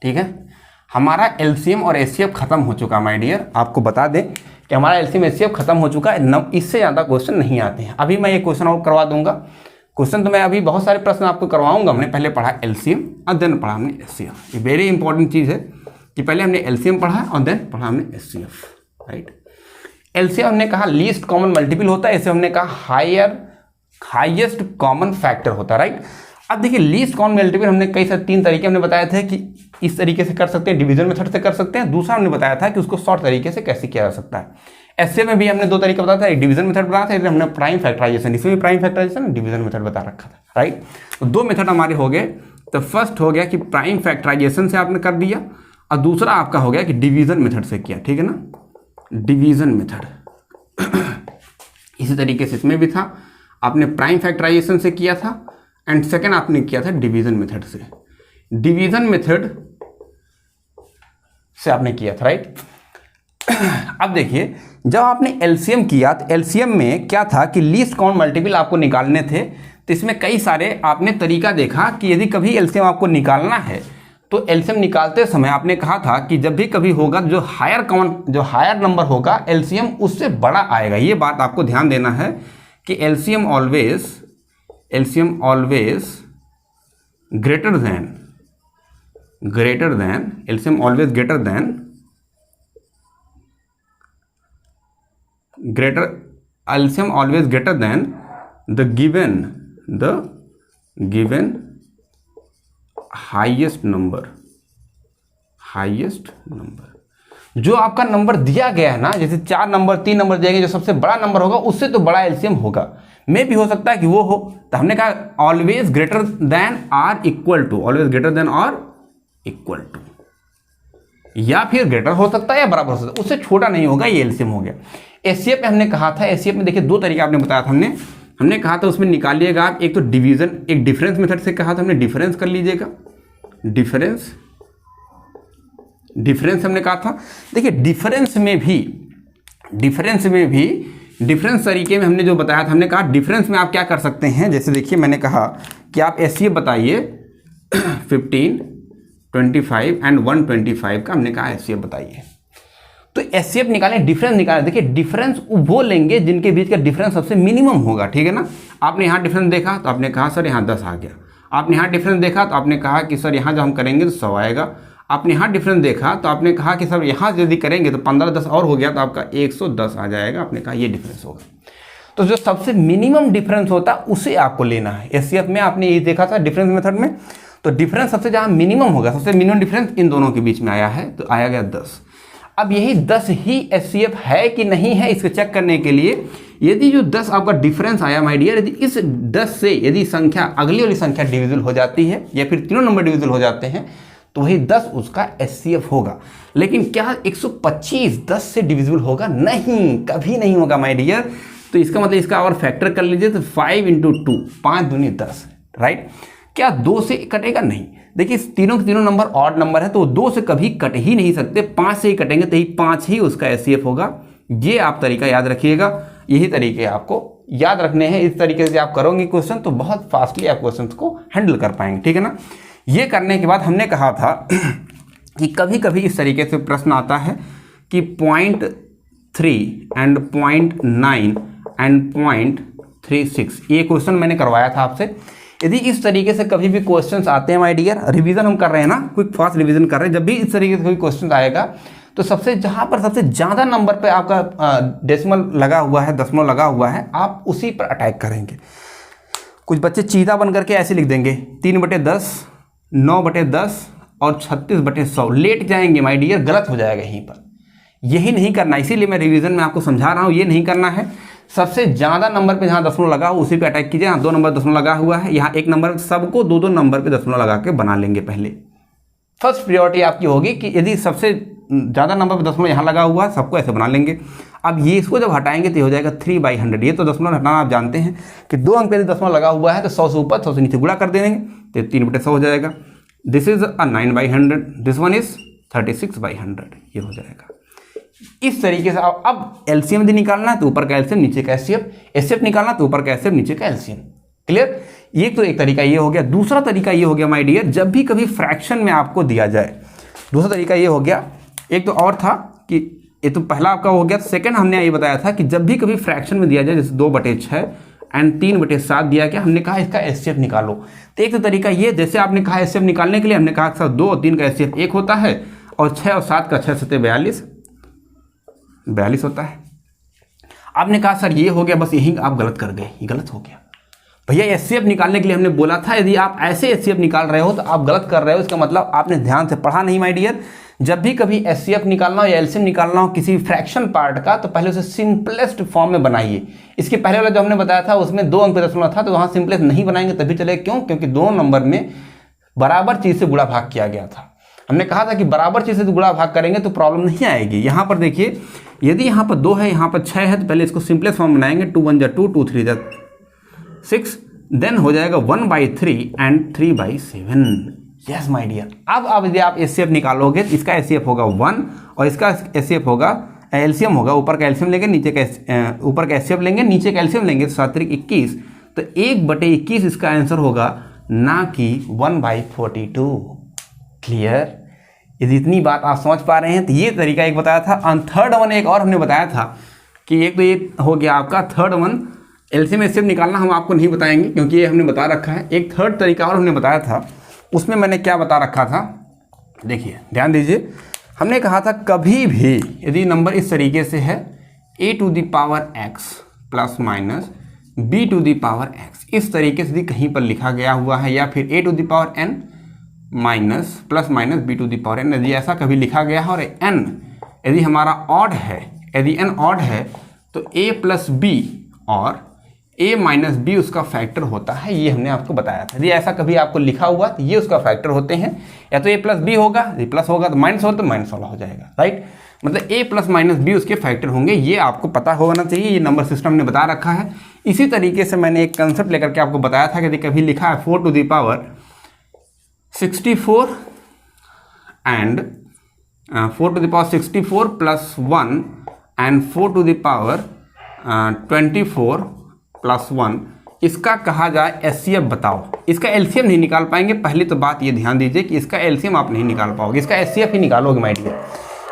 ठीक है। हमारा एलसीएम और एचसीएफ खत्म हो चुका माय डियर, आपको बता दें कि हमारा एलसीएम एचसीएफ खत्म हो चुका है। इससे ज़्यादा क्वेश्चन नहीं आते हैं। अभी मैं ये क्वेश्चन और करवा दूंगा। क्वेश्चन तो मैं अभी बहुत सारे प्रश्न आपको करवाऊंगा। हमने पहले पढ़ा एलसीएम और देन पढ़ा हमने एचसीएफ। ये वेरी इंपॉर्टेंट चीज़ है कि पहले हमने एलसीएम पढ़ा और देन पढ़ा हमने एचसीएफ, राइट। एलसीएम हमने कहा लीस्ट कॉमन मल्टीपल होता है, इसे हमने कहा हाईएस्ट कॉमन फैक्टर होता है, राइट। अब देखिए लीस्ट कॉमन मल्टीपल हमने कई सारे 3 तरीके हमने बताए थे कि इस तरीके से कर सकते हैं, डिवीजन मेथड से कर सकते हैं। दूसरा हमने बताया था कि उसको शॉर्ट तरीके से कैसे किया जा सकता है। एचसीएफ में भी हमने 2 तरीके बताया था, एक डिवीजन मेथड बताया था, एक हमने प्राइम फैक्टराइजेशन, इसमें भी प्राइम फैक्टराइजेशन डिवीजन मेथड बता रखा था, राइट। तो 2 मेथड हमारे हो गए। तो फर्स्ट हो गया कि प्राइम फैक्टराइजेशन से आपने कर दिया और दूसरा आपका हो गया कि डिवीजन मेथड से किया, ठीक है ना, डिवीजन मेथड। इसी तरीके से इसमें भी था, आपने प्राइम फैक्टराइजेशन से किया था एंड सेकेंड आपने किया था डिवीजन मेथड से। डिवीजन मेथड से आपने किया था, राइट। अब देखिए जब आपने एलसीएम किया तो एलसीएम में क्या था कि लीस्ट कॉमन मल्टीपल आपको निकालने थे। तो इसमें कई सारे आपने तरीका देखा कि यदि कभी एलसीएम आपको निकालना है तो एलसीएम निकालते समय आपने कहा था कि जब भी कभी होगा जो हायर नंबर होगा एलसीएम उससे बड़ा आएगा। ये बात आपको ध्यान देना है कि LCM always greater than LCM always greater than the given highest number. जो आपका नंबर दिया गया है ना, जैसे 4 नंबर 3 नंबर दिया गया, जो सबसे बड़ा नंबर होगा उससे तो बड़ा एलसीएम होगा, में भी हो सकता है कि वो हो। तो हमने कहा ऑलवेज ग्रेटर देन और इक्वल टू, या फिर ग्रेटर हो सकता है या बराबर हो सकता है, उससे छोटा नहीं होगा, ये एलसीएम हो गया। एचसीएफ में हमने कहा था, एचसीएफ में देखिए 2 तरीके आपने बताया था, हमने कहा था उसमें निकालिएगा आप, एक तो डिवीजन, एक डिफरेंस मेथड से कहा था हमने, डिफरेंस कर लीजिएगा, डिफरेंस हमने कहा था। देखिए डिफरेंस तरीके में हमने जो बताया था, हमने कहा डिफरेंस में आप क्या कर सकते हैं। जैसे देखिए मैंने कहा कि आप एचसीएफ बताइए 15, 25 एंड 125 का हमने कहा एचसीएफ बताइए। तो एचसीएफ निकालें, डिफरेंस निकालें। देखिए डिफरेंस वो लेंगे जिनके बीच का डिफरेंस सबसे मिनिमम होगा, ठीक है ना। आपने यहाँ डिफरेंस देखा तो आपने कहा सर यहाँ 10 आ गया। आपने यहाँ डिफरेंस देखा तो आपने कहा कि सर यहाँ जब हम करेंगे तो 100 आएगा। आपने यहाँ डिफरेंस देखा तो आपने कहा कि सर यहाँ यदि करेंगे तो 15 10 और हो गया तो आपका 110 आ जाएगा। आपने कहा ये डिफरेंस होगा। तो जो सबसे मिनिमम डिफरेंस होता है उसे आपको लेना है। एचसीएफ में आपने ये देखा था डिफरेंस मेथड में, तो डिफरेंस सबसे जहाँ मिनिमम होगा, सबसे मिनिमम डिफरेंस इन दोनों के बीच में आया है, तो आया गया 10। अब यही 10 ही HCF है कि नहीं है इसको चेक करने के लिए यदि जो 10 आपका डिफरेंस आया माय डियर, यदि इस 10 से यदि संख्या अगली वाली संख्या डिविजिबल हो जाती है या फिर तीनों नंबर डिविजिबल हो जाते हैं तो वही 10 उसका HCF होगा। लेकिन क्या 125 10 से डिविजिबल होगा? नहीं, कभी नहीं होगा माय डियर। तो इसका मतलब इसका और फैक्टर कर लीजिए तो 5 × 2 5 दूनी 10, राइट। क्या 2 से कटेगा? नहीं। देखिए तीनों के तीनों नंबर ऑड नंबर है तो 2 से कभी कट ही नहीं सकते, 5 से ही कटेंगे तो ही 5 ही उसका HCF होगा। ये आप तरीका याद रखिएगा, यही तरीके आपको याद रखने हैं। इस तरीके से आप करोगे क्वेश्चन तो बहुत फास्टली आप क्वेश्चन को हैंडल कर पाएंगे, ठीक है ना। ये करने के बाद हमने कहा था कि कभी कभी इस तरीके से प्रश्न आता है कि 0.3 एंड 0.9 एंड 0.36, ये क्वेश्चन मैंने करवाया था आपसे। यदि इस तरीके से कभी भी क्वेश्चंस आते हैं माय डियर, रिवीजन हम कर रहे हैं ना, क्विक फास्ट रिवीजन कर रहे हैं, जब भी इस तरीके से कोई क्वेश्चन आएगा तो जहाँ पर सबसे ज़्यादा नंबर पे आपका डेसिमल लगा हुआ है, दशमलव लगा हुआ है, आप उसी पर अटैक करेंगे। कुछ बच्चे चीता बन करके ऐसे लिख देंगे 3/10, 9/10 और 36/100, लेट जाएंगे माय डियर, गलत हो जाएगा यहीं पर। यही नहीं करना, इसीलिए मैं रिवीजन में आपको समझा रहा हूँ, ये नहीं करना है। सबसे ज़्यादा नंबर पे जहाँ दशमलव लगा हो उसी पे अटैक कीजिए। यहाँ 2 नंबर दशमलव लगा हुआ है, यहाँ 1 नंबर, सबको 2-2 नंबर पे दशमलव लगा के बना लेंगे। पहले फर्स्ट प्रायोरिटी आपकी होगी कि यदि सबसे ज़्यादा नंबर पे दशमलव यहाँ लगा हुआ है सबको ऐसे बना लेंगे। अब ये इसको जब हटाएंगे तो हो जाएगा 3/100। ये तो दशमलव हटाना आप जानते हैं कि 2 अंक पे दशमलव लगा हुआ है तो 100 से ऊपर 100 से नीचे गुणा कर देंगे तो 3/100 हो जाएगा। This is 9/100, this one is 36/100, ये हो जाएगा। इस तरीके से अब एलसीएम यदि निकालना है तो ऊपर का एलसीएम नीचे का एचसीएफ निकालना तो ऊपर का एचसीएफ नीचे का एलसीएम। क्लियर? ये तो एक तरीका ये हो गया। दूसरा तरीका ये हो गया माय डियर, जब भी कभी फ्रैक्शन में आपको दिया जाए, दूसरा तरीका ये हो गया। एक तो और था कि ये तो पहला आपका हो गया, सेकंड हमने ये बताया था कि जब भी कभी फ्रैक्शन में दिया जाए, जैसे 2/6 एंड 3/7 दिया गया, हमने कहा इसका एचसीएफ निकालो। तो एक तो तरीका ये, जैसे आपने कहा एचसीएफ निकालने के लिए हमने कहा सर 2 और 3 का एचसीएफ 1 होता है और 6 और 7 का 6 7 42 होता है। आपने कहा सर ये हो गया, बस यही आप गलत कर गए, ये गलत हो गया भैया। एचसीएफ निकालने के लिए हमने बोला था, यदि आप ऐसे एचसीएफ निकाल रहे हो तो आप गलत कर रहे हो। इसका मतलब आपने ध्यान से पढ़ा नहीं माय डियर। जब भी कभी एचसीएफ निकालना हो या एलसीएम निकालना हो किसी फ्रैक्शन पार्ट का, तो पहले उसे सिंपलेस्ट फॉर्म में बनाइए। इसके पहले वाला जो हमने बताया था उसमें 2 अंक पे दशमलव था, तो वहाँ सिंपलेस्ट नहीं बनाएंगे तभी चलेगा। क्यों? क्योंकि 2 नंबर में बराबर चीज़ से गुणा भाग किया गया था। हमने कहा था कि बराबर चीज़ से गुणा भाग करेंगे तो प्रॉब्लम नहीं आएगी। यहाँ पर देखिए, यदि यहाँ पर 2 है, यहाँ पर 6 है, तो पहले इसको सिंपलेस्ट फॉर्म बनाएंगे। 2 1 2, 2 3 6, देन हो जाएगा 1/3 एंड 3/7। Yes my dear. अब यदि आप एचसीएफ निकालोगे तो इसका एचसीएफ होगा 1 और इसका एचसीएफ होगा, एलसीएम होगा, ऊपर का एलसीएम लेंगे, नीचे का ऊपर का एचसीएफ लेंगे, नीचे का एलसीएम लेंगे, 7 3 21, तो 1/21 इसका आंसर होगा, ना कि 1/42। क्लियर? यदि इतनी बात आप समझ पा रहे हैं तो ये तरीका एक बताया था। थर्ड वन एक और हमने बताया था कि एक तो ये हो गया आपका थर्ड वन, एलसीएम एचसीएफ निकालना हम आपको नहीं बताएंगे क्योंकि ये हमने बता रखा है। एक थर्ड तरीका और हमने बताया था, उसमें मैंने क्या बता रखा था, देखिए ध्यान दीजिए। हमने कहा था कभी भी यदि नंबर इस तरीके से है a⁻x ± b⁻x, इस तरीके से यदि कहीं पर लिखा गया हुआ है, या फिर a⁻n ± b⁻n, यदि ऐसा कभी लिखा गया है और n यदि हमारा ऑड है, यदि n ऑड है तो a + b और a - b उसका फैक्टर होता है। ये हमने आपको बताया था। यदि ऐसा कभी आपको लिखा हुआ तो ये उसका फैक्टर होते हैं, या तो a + b होगा, यदि प्लस होगा तो माइनस होगा तो माइनस वाला हो जाएगा, राइट। मतलब a ± b उसके फैक्टर होंगे, ये आपको पता होना चाहिए। ये नंबर सिस्टम ने बता रखा है। इसी तरीके से मैंने एक कंसेप्ट लेकर के आपको बताया था कि यदि कभी लिखा है 4⁻64 एंड 4⁻64 + 1 एंड 4⁻24 + 1, इसका कहा जाए एचसीएफ बताओ। इसका एलसीएम नहीं निकाल पाएंगे। पहले तो बात ये ध्यान दीजिए कि इसका एलसीएम आप नहीं निकाल पाओगे, इसका एचसीएफ ही निकालोगे माय डियर,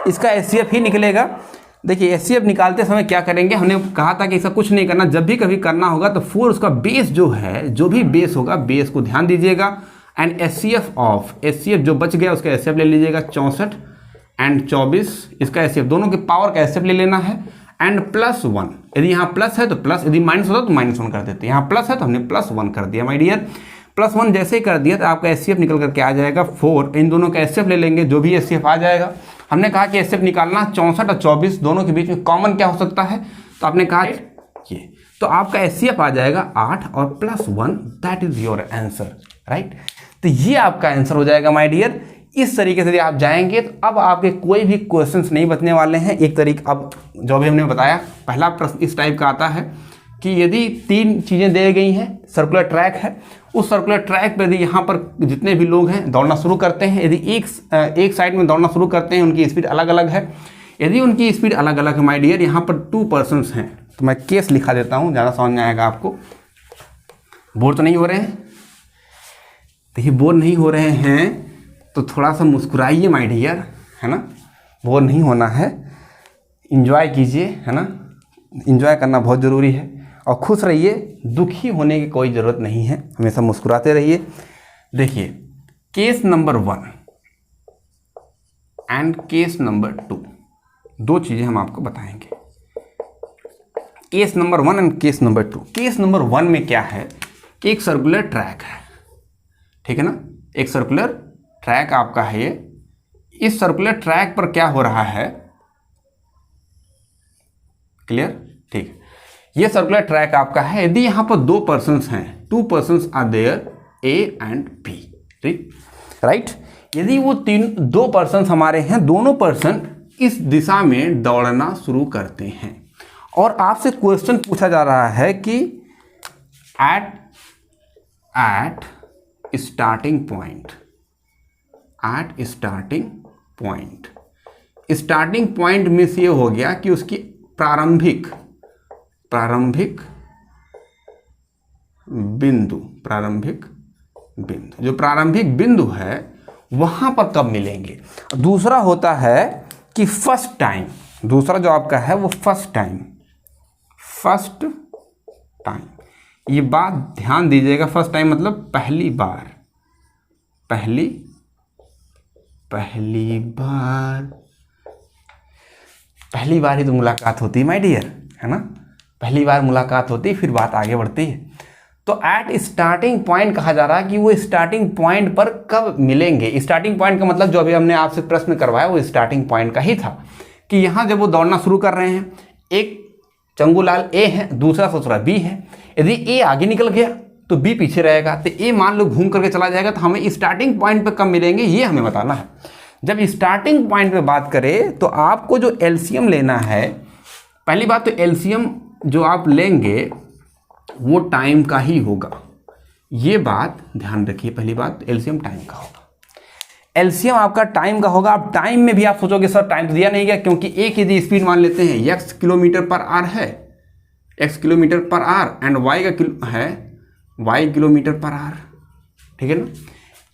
इसका एचसीएफ ही निकलेगा। देखिए एचसीएफ निकालते समय क्या करेंगे, हमने कहा था कि इसका कुछ नहीं करना। जब भी कभी करना होगा तो 4 उसका बेस जो है, जो भी बेस होगा, बेस को ध्यान दीजिएगा। एंड एचसीएफ जो बच गया उसका एचसीएफ ले लीजिएगा 64 एंड 24, इसका एचसीएफ दोनों के पावर का एचसीएफ ले लेना है। एंड +1, यदि यहाँ प्लस है तो प्लस, यदि माइनस होता तो -1 कर देते हैं। यहाँ प्लस है तो हमने +1 कर दिया माय डियर। +1 जैसे ही कर दिया तो आपका एचसीएफ निकल करके आ जाएगा 4। इन दोनों का एचसीएफ ले लेंगे, जो भी एचसीएफ आ जाएगा हमने कहा कि एचसीएफ निकालना 64 और 24 दोनों के बीच में कॉमन क्या हो सकता है, तो आपने कहा ये, तो आपका एचसीएफ आ जाएगा 8 और +1, that is your answer, right. तो ये आपका आंसर हो जाएगा माय डियर। इस तरीके से आप जाएंगे तो अब आपके कोई भी क्वेश्चंस नहीं बचने वाले हैं। एक तरीका अब जो भी हमने बताया, पहला प्रश्न इस टाइप का आता है कि यदि 3 चीज़ें दे गई हैं, सर्कुलर ट्रैक है, उस सर्कुलर ट्रैक पर यदि यहाँ पर जितने भी लोग हैं दौड़ना शुरू करते हैं, यदि एक साइड में दौड़ना शुरू करते हैं, उनकी स्पीड अलग अलग है, यदि उनकी स्पीड अलग अलग है माय डियर, यहाँ पर 2 पर्सन्स हैं, तो मैं केस लिखा देता हूँ, ज़्यादा समझ में आएगा आपको। बोर तो नहीं हो रहे हैं? देखिए बोर नहीं हो रहे हैं तो थोड़ा सा मुस्कुराइए माय डियर, है ना, बोर नहीं होना है, इंजॉय कीजिए, है ना, इंजॉय करना बहुत ज़रूरी है, और खुश रहिए, दुखी होने की कोई ज़रूरत नहीं है, हमेशा मुस्कुराते रहिए। देखिए case number 1 and case number 2, 2 चीज़ें हम आपको बताएंगे, case number 1 and case number 2। Case number 1 में क्या है कि एक सर्कुलर ट्रैक है, ठीक है ना, एक सर्कुलर ट्रैक आपका है ये। इस सर्कुलर ट्रैक पर क्या हो रहा है, क्लियर, ठीक है। ये सर्कुलर ट्रैक आपका है, यदि यहां पर 2 पर्सन्स हैं, 2 persons are there, A and B, right. यदि वो 2 पर्सन्स हमारे हैं, दोनों पर्सन इस दिशा में दौड़ना शुरू करते हैं, और आपसे क्वेश्चन पूछा जा रहा है कि at starting point, at starting point में से ये हो गया कि उसकी प्रारंभिक बिंदु, जो प्रारंभिक बिंदु है वहां पर कब मिलेंगे। दूसरा होता है कि फर्स्ट टाइम, दूसरा जो आपका है वो फर्स्ट टाइम, ये बात ध्यान दीजिएगा, फर्स्ट टाइम मतलब पहली बार ही तो मुलाकात होती है माय डियर, है ना, पहली बार मुलाकात होती है, फिर बात आगे बढ़ती है। तो एट स्टार्टिंग पॉइंट कहा जा रहा है कि वो स्टार्टिंग पॉइंट पर कब मिलेंगे। स्टार्टिंग पॉइंट का मतलब जो अभी हमने आपसे प्रश्न करवाया वो स्टार्टिंग पॉइंट का ही था, कि यहाँ जब वो दौड़ना शुरू कर रहे हैं, एक चंगूलाल ए है, दूसरा ससुरा बी है, यदि ए आगे निकल गया तो बी पीछे रहेगा, तो ए मान लो घूम करके चला जाएगा, तो हमें स्टार्टिंग पॉइंट पे कब मिलेंगे ये हमें बताना है। जब स्टार्टिंग पॉइंट पे बात करें तो आपको जो एलसीएम लेना है, पहली बात तो एलसीएम जो आप लेंगे वो टाइम का ही होगा, ये बात ध्यान रखिए। पहली बात एलसीएम टाइम का होगा, एलसीएम आपका टाइम का होगा। अब टाइम में भी आप सोचोगे सर टाइम तो दिया नहीं गया, क्योंकि एक यदि स्पीड मान लेते हैं x किलोमीटर पर आर है, x किलोमीटर पर आर, एंड y का है y किलोमीटर पर आर, ठीक है ना,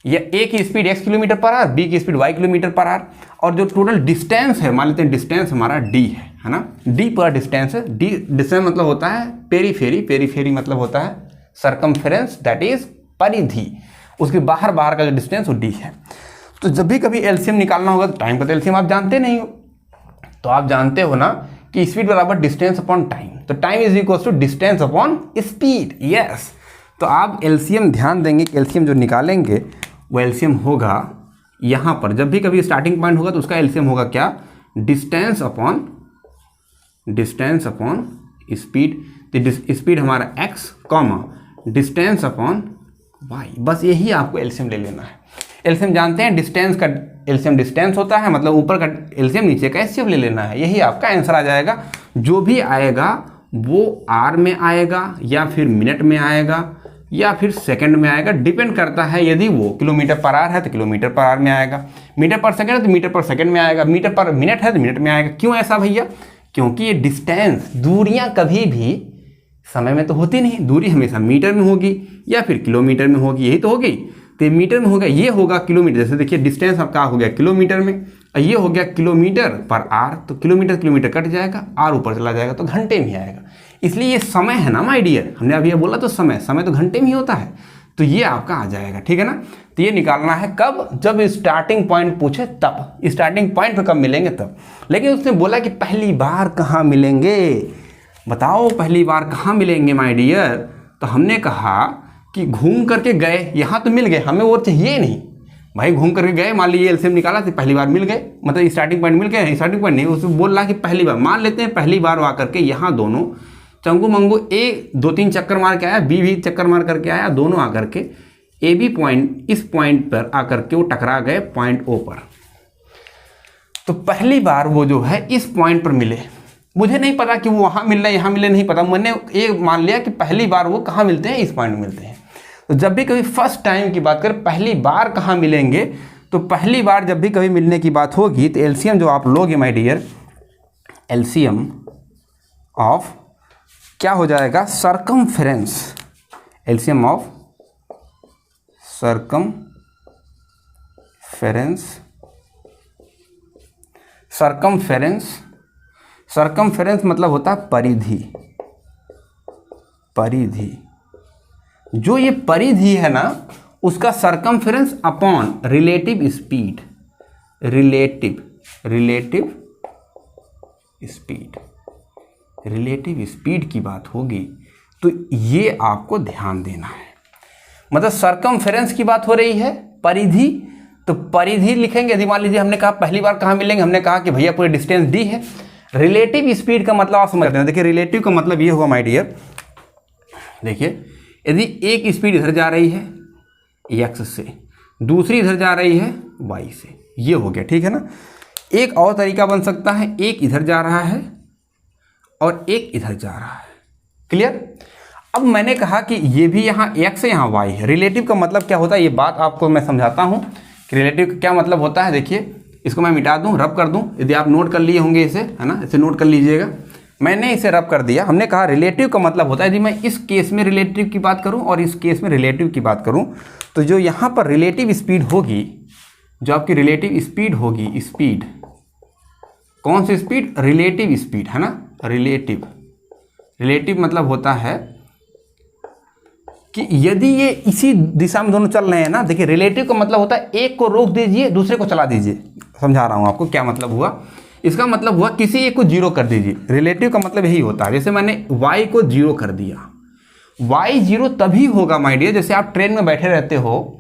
ये ए की स्पीड x किलोमीटर पर आर, बी की स्पीड y किलोमीटर पर आर, और जो टोटल डिस्टेंस है मान लेते हैं डिस्टेंस हमारा d है ना, d पर डिस्टेंस है, d डिस्टेंस मतलब होता है पेरीफेरी मतलब होता है सर्कमफेरेंस, दैट इज परिधि, उसके बाहर का जो डिस्टेंस वो d है। तो जब भी कभी एलसीएम निकालना होगा तो टाइम का तो एलसीएम आप जानते नहीं हो, तो आप जानते हो ना कि स्पीड बराबर डिस्टेंस अपॉन टाइम, तो time is equal to distance upon speed, yes. तो आप एलसीएम ध्यान देंगे कि एलसीएम जो निकालेंगे वो एलसीएम होगा यहाँ पर, जब भी कभी स्टार्टिंग पॉइंट होगा तो उसका एलसीएम होगा क्या, डिस्टेंस अपॉन स्पीड, तो स्पीड हमारा x comma distance upon y, बस यही आपको एलसीएम ले लेना है। एलसीएम जानते हैं डिस्टेंस का एलसीएम डिस्टेंस होता है, मतलब ऊपर का एलसीएम नीचे का एलसीएम ले लेना है, यही आपका आंसर आ जाएगा। जो भी आएगा वो आर में आएगा या फिर मिनट में आएगा या फिर सेकंड में आएगा, डिपेंड करता है। यदि वो किलोमीटर पर आर है तो किलोमीटर पर आर में आएगा, मीटर पर सेकंड है तो मीटर पर सेकंड में आएगा, मीटर पर मिनट है तो मिनट में आएगा। क्यों ऐसा भैया, क्योंकि ये डिस्टेंस, दूरियां कभी भी समय में तो होती नहीं, दूरी हमेशा मीटर में होगी या फिर किलोमीटर में होगी, यही तो होगी, तो मीटर में होगा, ये होगा किलोमीटर। जैसे देखिए डिस्टेंस आपका हो गया किलोमीटर में, और ये हो गया किलोमीटर पर आर, तो किलोमीटर कट जाएगा, आर ऊपर चला जाएगा तो घंटे में आएगा। इसलिए ये समय है ना माय डियर, हमने अभी बोला तो समय तो घंटे में ही होता है, तो ये आपका आ जाएगा, ठीक है ना। तो ये निकालना है कब, जब स्टार्टिंग पॉइंट पूछे तब, स्टार्टिंग पॉइंट पर कब मिलेंगे तब। लेकिन उसने बोला कि पहली बार कहाँ मिलेंगे, बताओ पहली बार कहाँ मिलेंगे माय डियर। तो हमने कहा कि घूम करके गए, यहाँ तो मिल गए, हमें वो चाहिए नहीं, भाई घूम करके गए, मान लीजिए एलसीएम निकाला तो पहली बार मिल गए, मतलब स्टार्टिंग पॉइंट मिल गए, स्टार्टिंग पॉइंट नहीं, उसमें बोल रहा कि पहली बार, मान लेते हैं पहली बार आकर के यहाँ दोनों चंगू मंगू ए 2-3 चक्कर मार के आया, बी भी चक्कर मार करके आया, दोनों आकर के ए बी पॉइंट इस पॉइंट पर आकर के वो टकरा गए पॉइंट ओ पर। तो पहली बार वो जो है इस पॉइंट पर मिले, मुझे नहीं पता कि वो वहाँ मिल रहे यहाँ मिले, नहीं पता, मैंने ये मान लिया कि पहली बार वो कहाँ मिलते हैं, इस पॉइंट में मिलते हैं। तो जब भी कभी फर्स्ट टाइम की बात करें, पहली बार कहाँ मिलेंगे, तो पहली बार जब भी कभी मिलने की बात होगी तो एलसीएम जो आप लोगे माय डियर, एलसीएम ऑफ क्या हो जाएगा, circumference, LCM of circumference, circumference मतलब होता है परिधि, परिधि, जो ये परिधि है ना उसका circumference upon relative speed, relative speed की बात होगी तो ये आपको ध्यान देना है। मतलब सर्कमफेरेंस की बात हो रही है, परिधि, तो परिधि लिखेंगे। यदि मान लीजिए हमने कहा पहली बार कहाँ मिलेंगे, हमने कहा कि भैया पूरे डिस्टेंस डी है। रिलेटिव स्पीड का मतलब आप समझते हैं, देखिए रिलेटिव का मतलब ये हुआ माय डियर, देखिए यदि एक स्पीड इधर जा रही है एक्स से, दूसरी इधर जा रही है वाई से, ये हो गया, ठीक है ना। एक और तरीका बन सकता है, एक इधर जा रहा है और एक इधर जा रहा है, क्लियर। अब मैंने कहा कि ये भी यहाँ एक्स है, यहाँ वाई है। रिलेटिव का मतलब क्या होता है, ये बात आपको मैं समझाता हूँ कि रिलेटिव का क्या मतलब होता है। देखिए इसको मैं मिटा दूँ, रब कर दूँ, यदि आप नोट कर लिए होंगे इसे, है ना, इसे नोट कर लीजिएगा। मैंने इसे रब कर दिया। हमने कहा रिलेटिव का मतलब होता है, यदि मैं इस केस में रिलेटिव की बात करूँ और इस केस में रिलेटिव की बात करूँ, तो जो यहाँ पर रिलेटिव स्पीड होगी, जो आपकी रिलेटिव स्पीड होगी, स्पीड कौन सी स्पीड, रिलेटिव स्पीड, है ना। रिलेटिव मतलब होता है कि यदि ये इसी दिशा में दोनों चल रहे हैं ना, देखिए रिलेटिव का मतलब होता है एक को रोक दीजिए दूसरे को चला दीजिए। समझा रहा हूं आपको क्या मतलब हुआ, इसका मतलब हुआ किसी एक को जीरो कर दीजिए। रिलेटिव का मतलब यही होता है। जैसे मैंने y को जीरो कर दिया, y जीरो तभी होगा माय डियर, जैसे आप ट्रेन में बैठे रहते हो,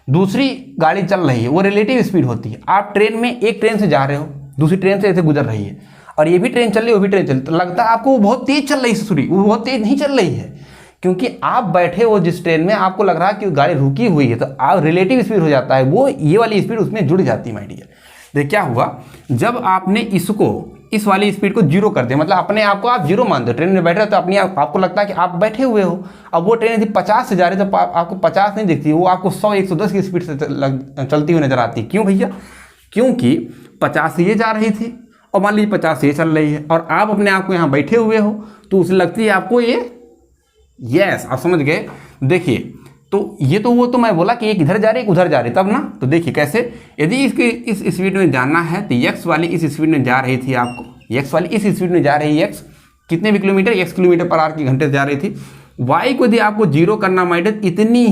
दूसरी गाड़ी चल रही है, वो रिलेटिव स्पीड होती है। आप ट्रेन में एक ट्रेन से जा रहे हो, दूसरी ट्रेन से ऐसे गुजर रही है, और ये भी ट्रेन चल रही है, वो भी ट्रेन चल रही है, तो लगता है आपको वो बहुत तेज चल रही है, सॉरी वो बहुत तेज नहीं चल रही है, क्योंकि आप बैठे हो जिस ट्रेन में, आपको लग रहा है कि गाड़ी रुकी हुई है, तो आप रिलेटिव स्पीड हो जाता है, वो ये वाली स्पीड उसमें जुड़ जाती है माय डियर। देखिए क्या हुआ, जब आपने इसको, इस वाली स्पीड को जीरो कर दिया, मतलब अपने आप को आप जीरो मानते हो, ट्रेन में बैठे हो तो अपनी आपको लगता है कि आप बैठे हुए हो। अब वो ट्रेन यदि 50 से जा रही है तो आपको 50 नहीं दिखती, वो आपको 100-110 की स्पीड से चलती हुई नजर आती है। क्यों भैया, क्योंकि 50 से ये जा रही थी और मान लीजिए 50 से ये चल रही है, और आप अपने आप को यहाँ बैठे हुए हो, तो उसे लगती है आपको ये, यस आप समझ गए। देखिए तो ये तो वो तो मैं बोला कि एक इधर जा रही है एक उधर जा रही है, तब ना। तो देखिए कैसे, यदि इसके इस स्पीड में जाना है तो एक्स वाली इस स्पीड में जा रही थी, आपको एक्स वाली इस स्पीड में जा रही है, एक्स कितने भी kilometre, x kilometre per hour की घंटे से जा रही थी। y को यदि आपको जीरो करना माइंड, इतनी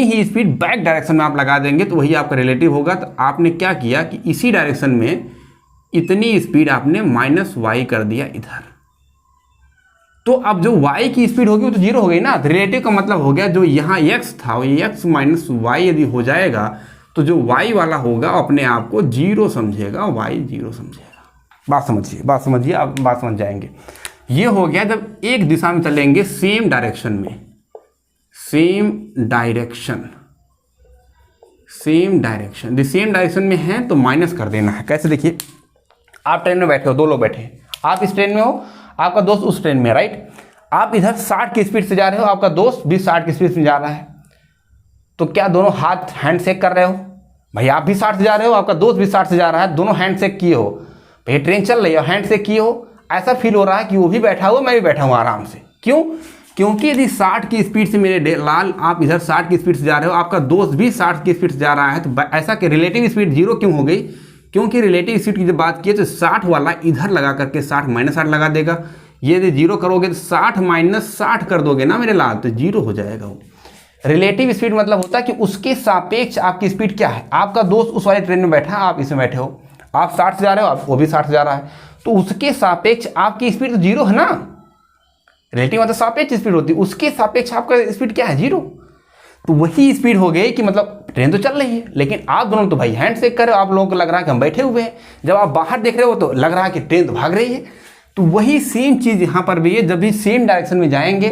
ही स्पीड बैक डायरेक्शन में आप लगा देंगे तो वही आपका रिलेटिव होगा। तो आपने क्या किया कि इसी डायरेक्शन में इतनी स्पीड आपने -y कर दिया इधर, तो अब जो y की स्पीड होगी वो तो जीरो हो गई ना। रिलेटिव का मतलब हो गया जो यहाँ x था वो x -y यदि हो जाएगा तो जो y वाला होगा अपने आप को जीरो समझेगा, y जीरो समझेगा। बात समझिए आप बात समझ जाएंगे। ये हो गया जब एक दिशा में चलेंगे सेम डायरेक्शन में, सेम डायरेक्शन में है तो माइनस कर देना है। कैसे, देखिए आप ट्रेन में बैठे हो, दो लोग बैठे हैं, आप इस ट्रेन में हो, आपका दोस्त उस ट्रेन में, राइट। आप इधर 60 की स्पीड से जा रहे हो, आपका दोस्त भी 60 की स्पीड से जा रहा है, तो क्या दोनों हाथ हैंड शेक कर रहे हो? भाई आप भी 60 से जा रहे हो, आपका दोस्त भी 60 से जा रहा है, दोनों हैंड शेक किए हो, भाई ट्रेन चल रही है, हैंड शेक किए हो। ऐसा फील हो रहा है कि वो भी बैठा हुआ, मैं भी बैठा हूँ आराम से। क्यों? क्योंकि यदि 60 की स्पीड से मेरे लाल, आप इधर 60 की स्पीड से जा रहे हो, आपका दोस्त भी 60 की स्पीड से जा रहा है, तो ऐसा कि रिलेटिव स्पीड जीरो क्यों हो गई? क्योंकि रिलेटिव स्पीड की जब बात की तो 60 वाला इधर लगा करके 60 -60 लगा देगा। ये यदि जीरो करोगे तो 60 -60 कर दोगे ना मेरे लाल, तो जीरो हो जाएगा वो। रिलेटिव स्पीड मतलब होता है कि उसके सापेक्ष आपकी स्पीड क्या है। आपका दोस्त उस वाली ट्रेन में बैठा है, आप इसमें बैठे हो, आप 60 से जा रहे हो, वो भी 60 से जा रहा है, तो उसके सापेक्ष आपकी स्पीड तो जीरो है ना। रिलेटिव मतलब सापेक्ष स्पीड होती है, उसके सापेक्ष आपका स्पीड क्या है? जीरो। तो वही स्पीड हो गई कि मतलब ट्रेन तो चल रही है, लेकिन आप दोनों तो भाई हैंड शेक कर रहे हो, आप लोगों को लग रहा है कि हम बैठे हुए हैं। जब आप बाहर देख रहे हो तो लग रहा है कि ट्रेन तो भाग रही है। तो वही सेम चीज़ यहाँ पर भी है, जब भी सेम डायरेक्शन में जाएंगे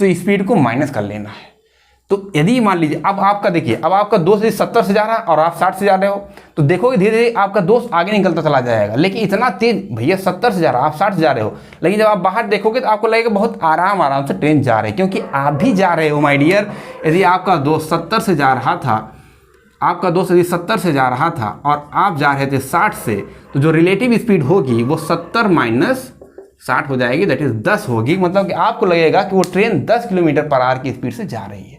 तो स्पीड को माइनस कर लेना है। तो यदि मान लीजिए अब आपका देखिए, अब आपका दोस्त 70 से जा रहा है और आप 60 से जा रहे हो, तो देखोगे धीरे धीरे आपका दोस्त आगे निकलता चला जाएगा। लेकिन इतना तेज भैया 70 से जा रहा है, आप 60 से जा रहे हो, लेकिन जब आप बाहर देखोगे तो आपको लगेगा बहुत आराम से ट्रेन जा रही है, क्योंकि आप भी जा रहे हो माय डियर। यदि आपका दोस्त 70 से जा रहा था, आपका दोस्त यदि 70 से जा रहा था और आप जा रहे थे 60 से, तो जो रिलेटिव स्पीड होगी वो 70 माइनस 60 हो जाएगी, दैट इज 10 होगी। मतलब कि आपको लगेगा कि वो ट्रेन 10 किलोमीटर पर आवर की स्पीड से जा रही है।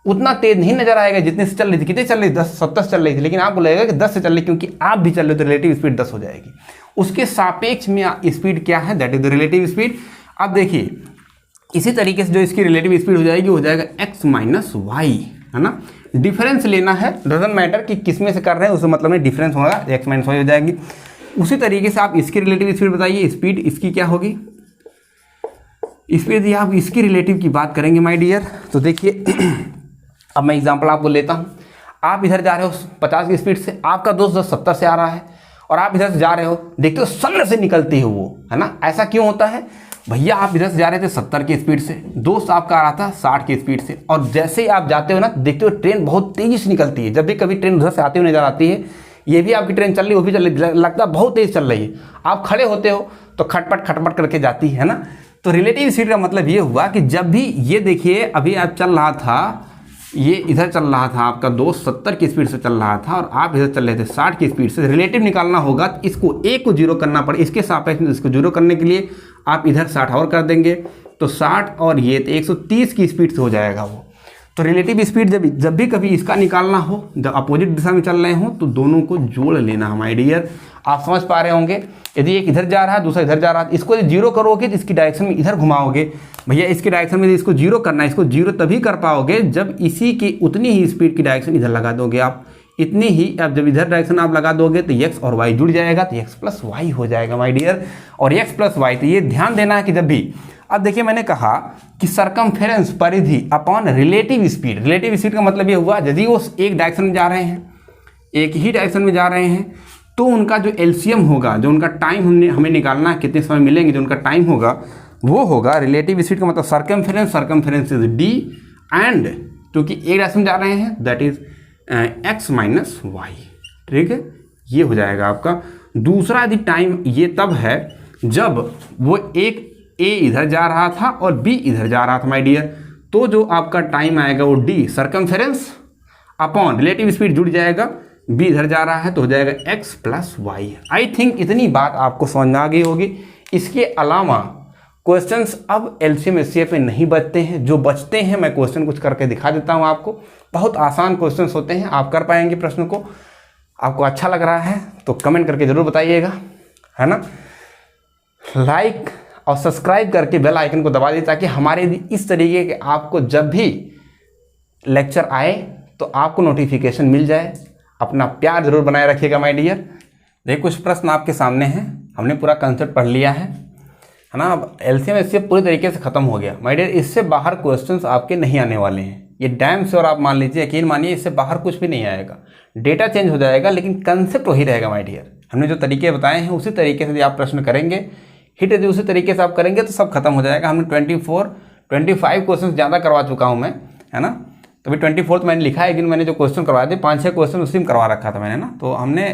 उतना तेज नहीं नजर आएगा जितनी से चल रही थी, कितनी चल रही थी, 10-70 चल रही थी, लेकिन आपको लगेगा कि 10 से चल रही, क्योंकि आप भी चल रहे हो तो रिलेटिव स्पीड 10 हो जाएगी। उसके सापेक्ष में स्पीड क्या है, that is the relative speed. अब देखिए इसी तरीके से जो इसकी रिलेटिव स्पीड हो जाएगी, हो जाएगा x माइनस वाई, है ना। डिफरेंस लेना है, डजंट मैटर कि किस में से कर रहे हैं, उसमें मतलब में डिफरेंस होगा, x माइनस वाई हो जाएगी। उसी तरीके से आप इसकी रिलेटिव स्पीड बताइए, स्पीड इसकी क्या होगी। स्पीड यदि आप इसकी रिलेटिव की बात करेंगे माय डियर, तो देखिए अब मैं एग्जांपल आपको लेता हूं। आप इधर जा रहे हो 50 की स्पीड से, आपका दोस्त 70 से आ रहा है, और आप इधर से जा रहे हो, देखते हो सन्न से निकलती है वो, है ना। ऐसा क्यों होता है भैया, आप इधर से जा रहे थे 70 की स्पीड से, दोस्त आपका आ रहा था 60 की स्पीड से, और जैसे ही आप जाते हो ना, देखते हो ट्रेन बहुत तेजी से निकलती है। जब भी कभी ट्रेन उधर से आती हुई नजर आती है, ये भी आपकी ट्रेन चल रही, वो भी चल रही, लगता है बहुत तेज चल रही है। आप खड़े होते हो तो खटपट खटपट करके जाती है ना। तो रिलेटिव स्पीड का मतलब ये हुआ कि जब भी ये देखिए, अभी आप चल रहा था, ये इधर चल रहा था, आपका दोस्त 70 की स्पीड से चल रहा था और आप इधर चल रहे थे 60 की स्पीड से। रिलेटिव निकालना होगा तो इसको एक को जीरो करना पड़े, इसके सापेक्ष में इसको जीरो करने के लिए आप इधर 60 और कर देंगे, तो 60 और ये तो 130 की स्पीड से हो जाएगा वो। तो रिलेटिव स्पीड जब भी कभी इसका निकालना हो, जब अपोजिट दिशा में चल रहे हो, तो दोनों को जोड़ लेना है माय डियर। आप समझ पा रहे होंगे, यदि एक इधर जा रहा है दूसरा इधर जा रहा है, इसको जीरो करोगे तो इसकी डायरेक्शन में इधर घुमाओगे भैया, इसकी डायरेक्शन में इसको जीरो करना है, इसको जीरो तभी कर पाओगे जब इसी की उतनी ही स्पीड की डायरेक्शन इधर लगा दोगे आप, इतनी ही। अब जब इधर डायरेक्शन आप लगा दोगे तो x और y जुड़ जाएगा, तो x प्लस वाई हो जाएगा माय डियर। और x प्लस वाई, तो ये ध्यान देना है कि जब भी, अब देखिए मैंने कहा कि सरकमफेरेंस परिधि upon relative speed. Relative speed का मतलब ये हुआ यदि वो एक डायरेक्शन में जा रहे हैं, एक ही डायरेक्शन में जा रहे हैं, तो उनका जो एलसीएम होगा, जो उनका टाइम हमें निकालना है, कितने समय मिलेंगे, जो उनका टाइम होगा वो होगा रिलेटिव स्पीड का मतलब सरकमफेरेंस इज d, एंड क्योंकि एक डायरेक्शन में जा रहे हैं that is x minus y. ठीक है, ये हो जाएगा आपका। दूसरा यदि टाइम ये तब है जब वो एक a इधर जा रहा था और b इधर जा रहा था माय डियर, तो जो आपका टाइम आएगा वो d circumference upon relative speed जुड़ जाएगा, b इधर जा रहा है तो हो जाएगा x plus y. I think इतनी बात आपको समझ में आ गई होगी। इसके अलावा क्वेश्चंस अब एलसीएम एचसीएफ में नहीं बचते हैं, जो बचते हैं मैं क्वेश्चन कुछ करके दिखा देता हूं आपको। बहुत आसान क्वेश्चंस होते हैं, आप कर पाएंगे प्रश्न को। आपको अच्छा लग रहा है तो कमेंट करके जरूर बताइएगा, है ना। लाइक और सब्सक्राइब करके बेल आइकन को दबा दीजिए, ताकि हमारे इस तरीके के आपको जब भी लेक्चर आए तो आपको नोटिफिकेशन मिल जाए। अपना प्यार जरूर बनाए रखिएगा माय डियर। देखिए कुछ प्रश्न आपके सामने हैं, हमने पूरा कंसेप्ट पढ़ लिया है ना। अब एलसीएम एचसीएफ पूरी तरीके से खत्म हो गया माय डियर। इससे बाहर क्वेश्चंस आपके नहीं आने वाले हैं, ये डैम से। और आप मान लीजिए, यकीन मानिए, इससे बाहर कुछ भी नहीं आएगा। डेटा चेंज हो जाएगा लेकिन कंसेप्ट वही रहेगा माय डियर। हमने जो तरीके बताए हैं उसी तरीके से यदि आप प्रश्न करेंगे, हिट यदि उसी तरीके से आप करेंगे तो सब खत्म हो जाएगा। हमने 25 क्वेश्चन ज़्यादा करवा चुका हूँ मैं, है ना। तो अभी 24 तो मैंने लिखा है, लेकिन मैंने जो क्वेश्चन करवाए थे 5-6 क्वेश्चन उसी में करवा रखा था मैंने ना। तो हमने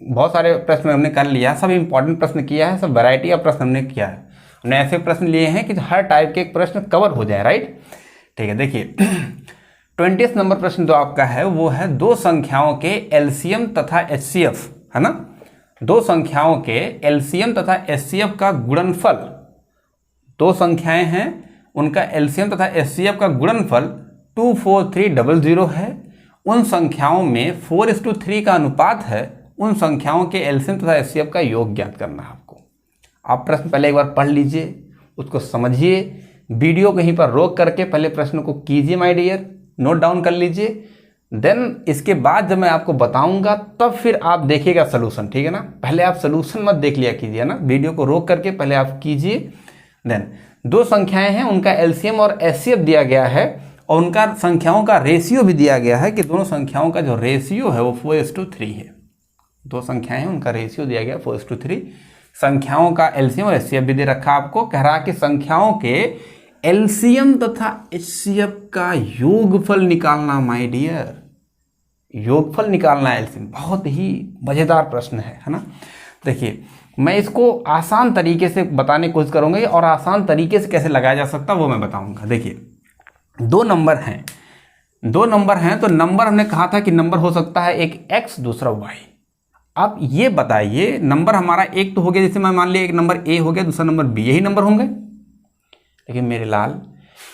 बहुत सारे प्रश्न हमने कर लिया, सब इंपॉर्टेंट प्रश्न किया है, सब वैरायटी ऑफ प्रश्न हमने किया है। हमने ऐसे प्रश्न लिए हैं कि हर टाइप के प्रश्न कवर हो जाए, राइट। ठीक है, देखिए 20 नंबर प्रश्न जो आपका है वो है दो संख्याओं के एलसीएम तथा एचसीएफ, है ना। दो संख्याओं के एलसीएम तथा एचसीएफ का गुणनफल, दो संख्याएं हैं उनका एलसीएम तथा एचसीएफ का गुणनफल 24300 है। उन संख्याओं में 4:3 का अनुपात है। उन संख्याओं के एलसीएम तथा एचसीएफ का योग ज्ञात करना है आपको। आप प्रश्न पहले एक बार पढ़ लीजिए, उसको समझिए, वीडियो कहीं पर रोक करके पहले प्रश्न को कीजिए माय डियर, नोट डाउन कर लीजिए। देन इसके बाद जब मैं आपको बताऊंगा तब फिर आप देखिएगा सलूशन, ठीक है ना। पहले आप सलूशन मत देख लिया कीजिए ना, वीडियो को रोक करके पहले आप कीजिए। देन दो संख्याएं हैं, उनका एलसीएम और एचसीएफ दिया गया है और उनका संख्याओं का रेशियो भी दिया गया है कि दोनों संख्याओं का जो रेशियो है वो 4:3 है। दो संख्याएं हैं, उनका रेशियो दिया गया 4:3। संख्याओं का एलसीएम और एचसीएफ भी दे रखा आपको। कह रहा कि संख्याओं के एलसीएम तथा एचसीएफ का योगफल निकालना। माय डियर, योगफल निकालना है एलसीएम। बहुत ही मजेदार प्रश्न है ना। देखिए, मैं इसको आसान तरीके से बताने की कोशिश करूंगा और आसान तरीके से कैसे लगाया जा सकता है वो मैं बताऊंगा। देखिए, दो नंबर हैं तो नंबर हमने कहा था कि नंबर हो सकता है एक x दूसरा y। अब ये बताइए, नंबर हमारा एक तो हो गया, जैसे मैं मान लिया एक नंबर a हो गया, दूसरा नंबर b, यही नंबर होंगे। लेकिन मेरे लाल,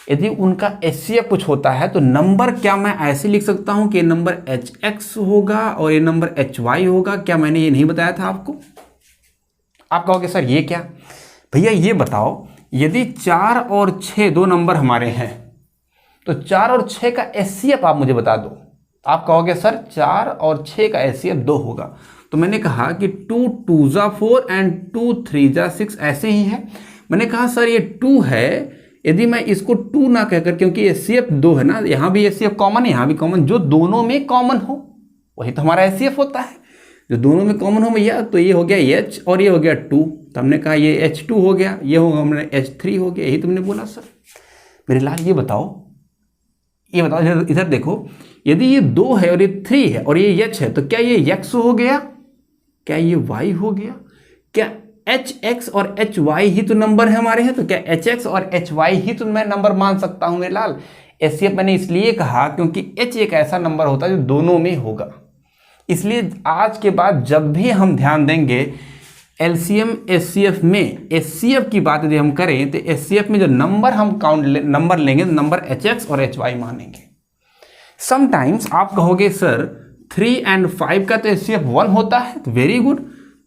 यदि उनका एचसीएफ कुछ होता है तो नंबर क्या मैं ऐसे लिख सकता हूं कि ये नंबर hx होगा और ये नंबर hy होगा? क्या मैंने ये नहीं बताया था आपको? आप कहोगे सर ये क्या? भैया ये बताओ, यदि 4 और 6 दो नंबर हमारे हैं तो 4 और 6 का एचसीएफ आप मुझे बता दो। आप कहोगे सर 4 और 6 का एचसीएफ 2 होगा। तो मैंने कहा कि 2 2 जा 4 एंड 2 3 जा 6 ऐसे ही है। मैंने कहा सर ये 2 है, यदि मैं इसको 2 ना कहकर, क्योंकि एचसीएफ 2 है ना, यहाँ भी एचसीएफ कॉमन है, यहाँ भी कॉमन, जो दोनों में कॉमन हो वही तो हमारा एचसीएफ होता है। जो दोनों में कॉमन हो भैया, तो ये हो गया h और ये हो गया 2, तो हमने कहा ये h2 हो गया, ये होगा हमने h3 हो गया। यही तुमने बोला सर। मेरे लाल ये बताओ इधर देखो, यदि ये 2 है और ये 3 है और ये h है, तो क्या ये x हो गया? क्या ये y हो गया? क्या hx और hy ही तो नंबर है हमारे हैं? तो क्या hx और hy ही तो मैं नंबर मान सकता हूं मेरे लाल? एचसीएफ मैंने इसलिए कहा क्योंकि h एक ऐसा नंबर होता है जो दोनों में होगा। इसलिए आज के बाद जब भी हम ध्यान देंगे एलसीएम एचसीएफ में, एचसीएफ की बात यदि हम करें तो एचसीएफ में जो नंबर हम नंबर लेंगे तो नंबर hx और hy मानेंगे। समटाइम्स आप कहोगे सर 3 and 5 का तो एचसीएफ 1 होता है, तो वेरी गुड,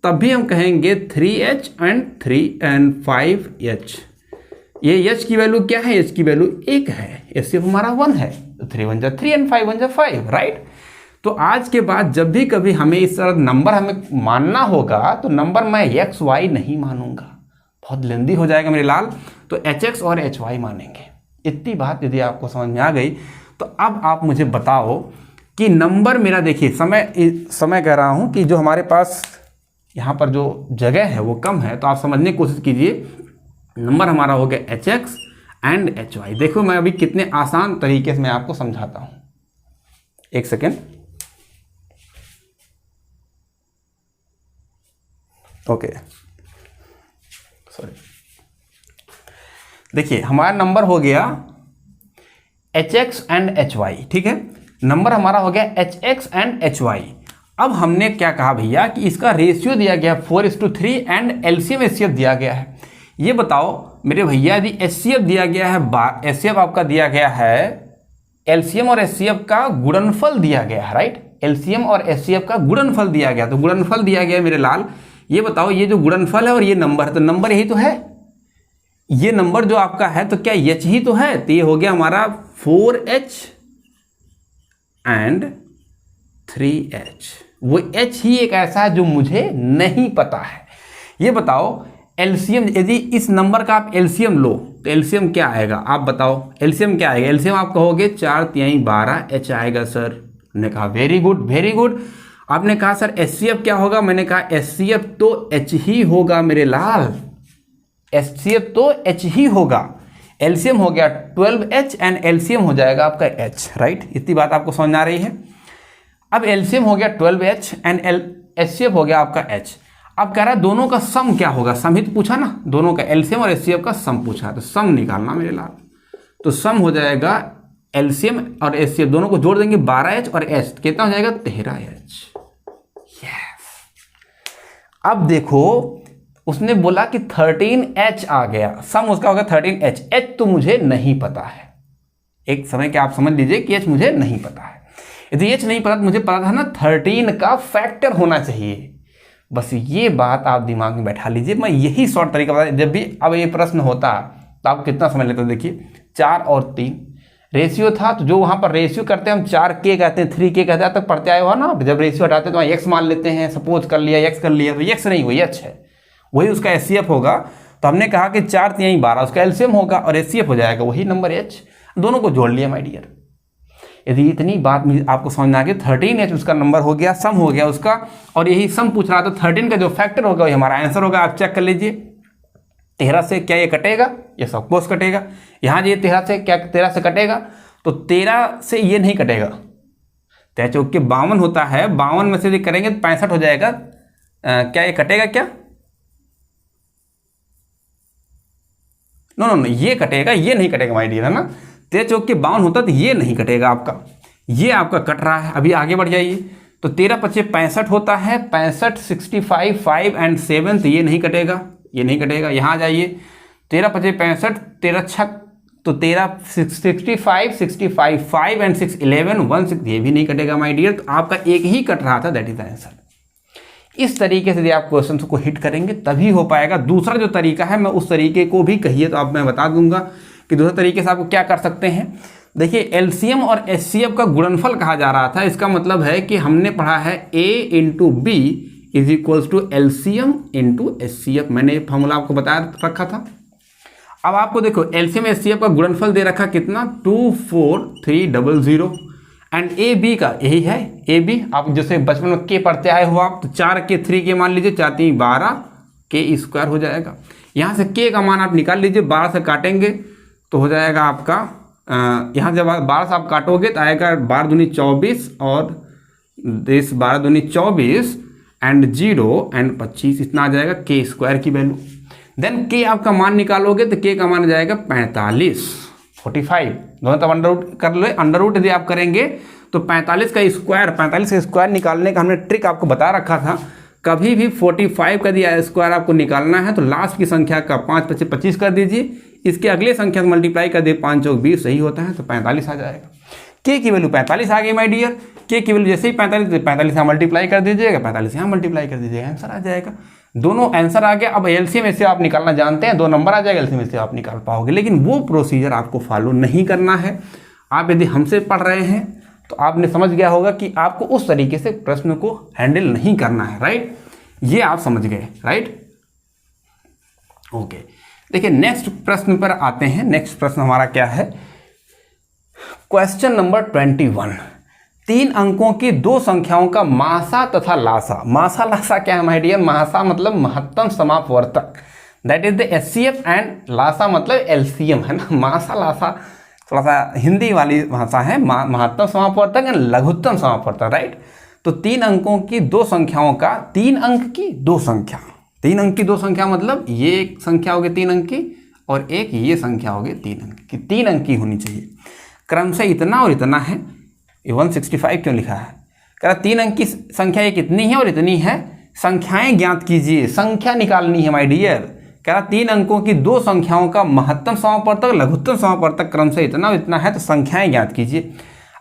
तब भी हम कहेंगे 3h and 3 and 5h। ये h की वैल्यू क्या है? h की वैल्यू 1 है, एचसीएफ हमारा 1 है, तो 3 1 जा 3 and 5 1 जा 5, राइट। तो आज के बाद जब भी कभी हमें इस तरह नंबर हमें मानना होगा तो नंबर मैं x y नहीं मानूंगा, बहुत लेंदी हो जाएगा मेरे लाल, तो hx और hy मानेंगे। इतनी बात यदि आपको समझ में आ गई तो अब आप मुझे बताओ कि नंबर मेरा, देखिए समय कह रहा हूं कि जो हमारे पास यहाँ पर जो जगह है वो कम है, तो आप समझने की कोशिश कीजिए। नंबर हमारा हो गया hx एंड hy। देखो मैं अभी कितने आसान तरीके से मैं आपको समझाता हूं, एक सेकेंड। Okay, sorry. देखिए हमारा नंबर हो गया hx एंड hy, ठीक है। नंबर हमारा हो गया hx एंड hy। अब हमने क्या कहा भैया कि इसका रेशियो दिया गया 4:3 एंड एलसीएम एचसीएफ दिया गया है। ये बताओ मेरे भैया, यदि एचसीएफ दिया गया है, एचसीएफ आपका दिया गया है, एलसीएम और एचसीएफ का गुणनफल दिया गया है, राइट। एलसीएम और एचसीएफ का गुणनफल दिया गया, तो गुणनफल दिया गया मेरे लाल। ये बताओ, ये जो गुणनफल है और ये नंबर है, तो नंबर यही तो है, ये नंबर जो आपका है, तो क्या h ही तो है? तो ये हो गया हमारा 4h एंड 3h। वो h ही एक ऐसा है जो मुझे नहीं पता है। ये बताओ एलसीएम, यदि इस नंबर का आप एलसीएम लो तो एलसीएम क्या आएगा? आप बताओ एलसीएम क्या आएगा? एलसीएम आप कहोगे 4 3 12 h आएगा सर। मैंने कहा वेरी गुड वेरी गुड। आपने कहा सर एचसीएफ क्या होगा? मैंने कहा एचसीएफ तो h ही होगा मेरे लाल, एचसीएफ तो h ही होगा। एलसीएम हो गया 12h एंड एलसीएम हो जाएगा आपका h, राइट। इतनी बात आपको समझ आ रही है। अब एलसीएम हो गया 12h एंड एचसीएफ हो गया आपका h। अब कह रहा है दोनों का सम क्या होगा? सम ही तो पूछा ना, दोनों का एलसीएम और एचसीएफ का सम पूछा है, तो सम निकालना मेरे लाल। तो सम हो जाएगा एलसीएम और एचसीएफ दोनों को जोड़ देंगे 12h और h, कितना हो जाएगा? 13h। यस। अब देखो उसने बोला कि 13h आ गया, सम उसका होगा 13h। h तो मुझे नहीं पता है, एक समय के आप समझ लीजिए कि h मुझे नहीं पता है। यदि h नहीं पता तो मुझे पता था ना 13 का फैक्टर होना चाहिए। बस ये बात आप दिमाग में बैठा लीजिए। मैं यही शॉर्ट तरीका बता, जब भी अब ये प्रश्न होता तो आप कितना समझ लेते? देखिए 4 और 3 रेशियो था, तो जो वहां पर रेशियो करते हैं हम 4k कहते हैं, 3k कहते हैं, तक पढ़ते आए हो ना। जब रेशियो हटाते हैं तो x मान लेते हैं, सपोज कर लिया x कर लिया, तो x नहीं, वही h है, वही उसका एचसीएफ होगा। तो हमने कहा कि 4 3 12 उसका एलसीएम होगा और एचसीएफ हो जाएगा वही नंबर h। दोनों को जोड़ लिया माय डियर। यदि इतनी बात आपको समझ में आ गई, 13h उसका नंबर हो गया, सम हो गया उसका, और यही सम पूछ रहा था, 13 का जो फैक्टर होगा वही हमारा आंसर होगा। आप चेक कर लीजिए, 13 से क्या ये कटेगा? ये सब कोर्स कटेगा। यहाँ ये 13 से क्या 13 से कटेगा? तो 13 से ये नहीं कटेगा। 13 चौके 52 होता है, 52 में से यदि करेंगे तो 65 हो जाएगा। क्या ये कटेगा क्या? नो, ये कटेगा, ये नहीं कटेगा माय डियर, है ना। 13 चौके 52 होता तो ये नहीं कटेगा आपका, ये आपका कट रहा है। अभी आगे बढ़ जाइए, तो 13 पच्चे 65 होता है, 65 65 5 एंड 7, तो ये नहीं कटेगा, ये नहीं कटेगा। यहाँ आ जाइए, 13 पच्चे 65, 13 छक, तो 13 65 65 5 एंड 6 11 16, ये भी नहीं कटेगा माय डियर। तो आपका एक ही कट रहा था, दैट इज द आंसर। इस तरीके से यदि आप क्वेश्चन को हिट करेंगे तभी हो पाएगा। दूसरा जो तरीका है, मैं उस तरीके को भी कहिए तो आप मैं बता दूंगा कि दूसरे तरीके से आपको क्या कर सकते हैं। देखिए, एलसीएम और एचसीएफ का गुणनफल कहा जा रहा था। इसका मतलब है कि हमने पढ़ा है A into B is equals to LCM into HCF. मैंने ये फॉर्मूला आपको बताया रखा था। अब आपको देखो, एलसीएम एचसीएफ का गुणनफल दे रखा कितना? 24300 एंड ए बी का यही है। ए बी आप जैसे बचपन में के पढ़ते आए हो आप, तो 4 के 3 के मान लीजिए, 4 3 12 के स्क्वायर हो जाएगा। यहाँ से के का मान आप निकाल लीजिए, 12 से काटेंगे तो हो जाएगा आपका, यहाँ जब 12 से आप काटोगे तो आएगा 12 दूनी 24 और 12 दूनी 24 एंड 0 एंड 25, इतना आ जाएगा के स्क्वायर की वैल्यू। देन के आपका मान निकालोगे तो के का मान आ जाएगा 45 दोनों तब अंडर रूट कर लो। अंडर रूट यदि आप करेंगे तो 45 का स्क्वायर निकालने का हमने ट्रिक आपको बता रखा था। कभी भी 45 का यदि स्क्वायर आपको निकालना है तो लास्ट की संख्या का 5 पच्चे 25 कर दीजिए, इसके अगले संख्या से मल्टीप्लाई कर दिए, 5 चौक 20 सही होता है, तो 45 आ जाएगा। के की वैल्यू 45 आ गई माय डियर। के की वैल्यू जैसे ही 45 यहाँ मल्टीप्लाई कर दीजिएगा, 45 यहाँ मल्टीप्लाई कर दीजिएगा, आंसर आ जाएगा। दोनों आंसर आ गया। अब एलसीएम में से आप निकालना जानते हैं, 2 नंबर आ जाएगा, एलसीएम में से आप निकाल पाओगे। लेकिन वो प्रोसीजर आपको फॉलो नहीं करना है। आप यदि हमसे पढ़ रहे हैं तो आपने समझ गया होगा कि आपको उस तरीके से प्रश्न को हैंडल नहीं करना है, राइट। ये आप समझ गए, राइट। ओके, देखिए नेक्स्ट प्रश्न पर आते हैं। नेक्स्ट प्रश्न हमारा क्या है? Question number 21। 3 अंकों की 2 संख्याओं का मासा तथा लासा। मासा लासा क्या है माय डियर? मासा मतलब महत्तम समापवर्तक, that is the HCF, and लासा मतलब एलसीएम, है ना। मासा लासा थोड़ा सा हिंदी वाली भाषा है। महत्तम समापवर्तक एंड लघुत्तम समापवर्तक, राइट। तो 3 अंकों की 2 संख्याओं का, 3 अंक की 2 संख्या, 3 अंक की 2 संख्या मतलब ये एक संख्या होगी 3 अंक की और एक ये संख्या होगी 3 अंक की। 3 अंक की होनी चाहिए। क्रम से इतना और इतना है। ये 165 क्यों लिखा है? कह रहा 3 अंक की संख्या ये कितनी है और इतनी है, संख्याएं ज्ञात कीजिए, संख्या निकालनी है माय डियर। कह रहा 3 अंकों की 2 संख्याओं का महत्तम समापवर्तक लघुत्तम समापवर्तक क्रम से इतना और इतना है, तो संख्याएं ज्ञात कीजिए।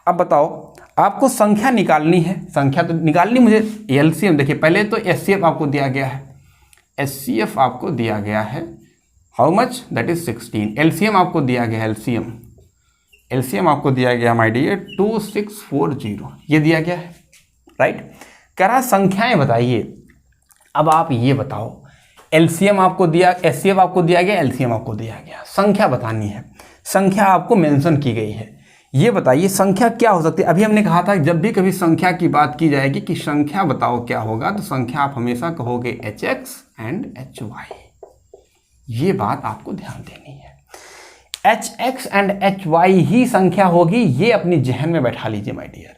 अब बताओ, आपको संख्या निकालनी है। संख्या तो निकालनी मुझे एलसीएम। देखिए पहले तो एचसीएफ आपको दिया गया है, एचसीएफ आपको दिया गया है, how much? That is 16। LCM आपको दिया गया है, एलसीएम आपको दिया गया माय डियर 2640, ये दिया गया है, राइट। कह रहा संख्याएं बताइए। अब आप ये बताओ, एलसीएम आपको दिया, एचसीएफ आपको दिया गया, एलसीएम आपको दिया गया, संख्या बतानी है। संख्या आपको मेंशन की गई है। ये बताइए संख्या क्या हो सकती है। अभी हमने कहा था जब भी कभी संख्या की बात की जाएगी कि संख्या बताओ क्या होगा, तो संख्या आप हमेशा कहोगे hx एंड hy। ये बात आपको ध्यान देनी है। hx एंड hy ही संख्या होगी, ये अपनी जहन में बैठा लीजिए माय डियर।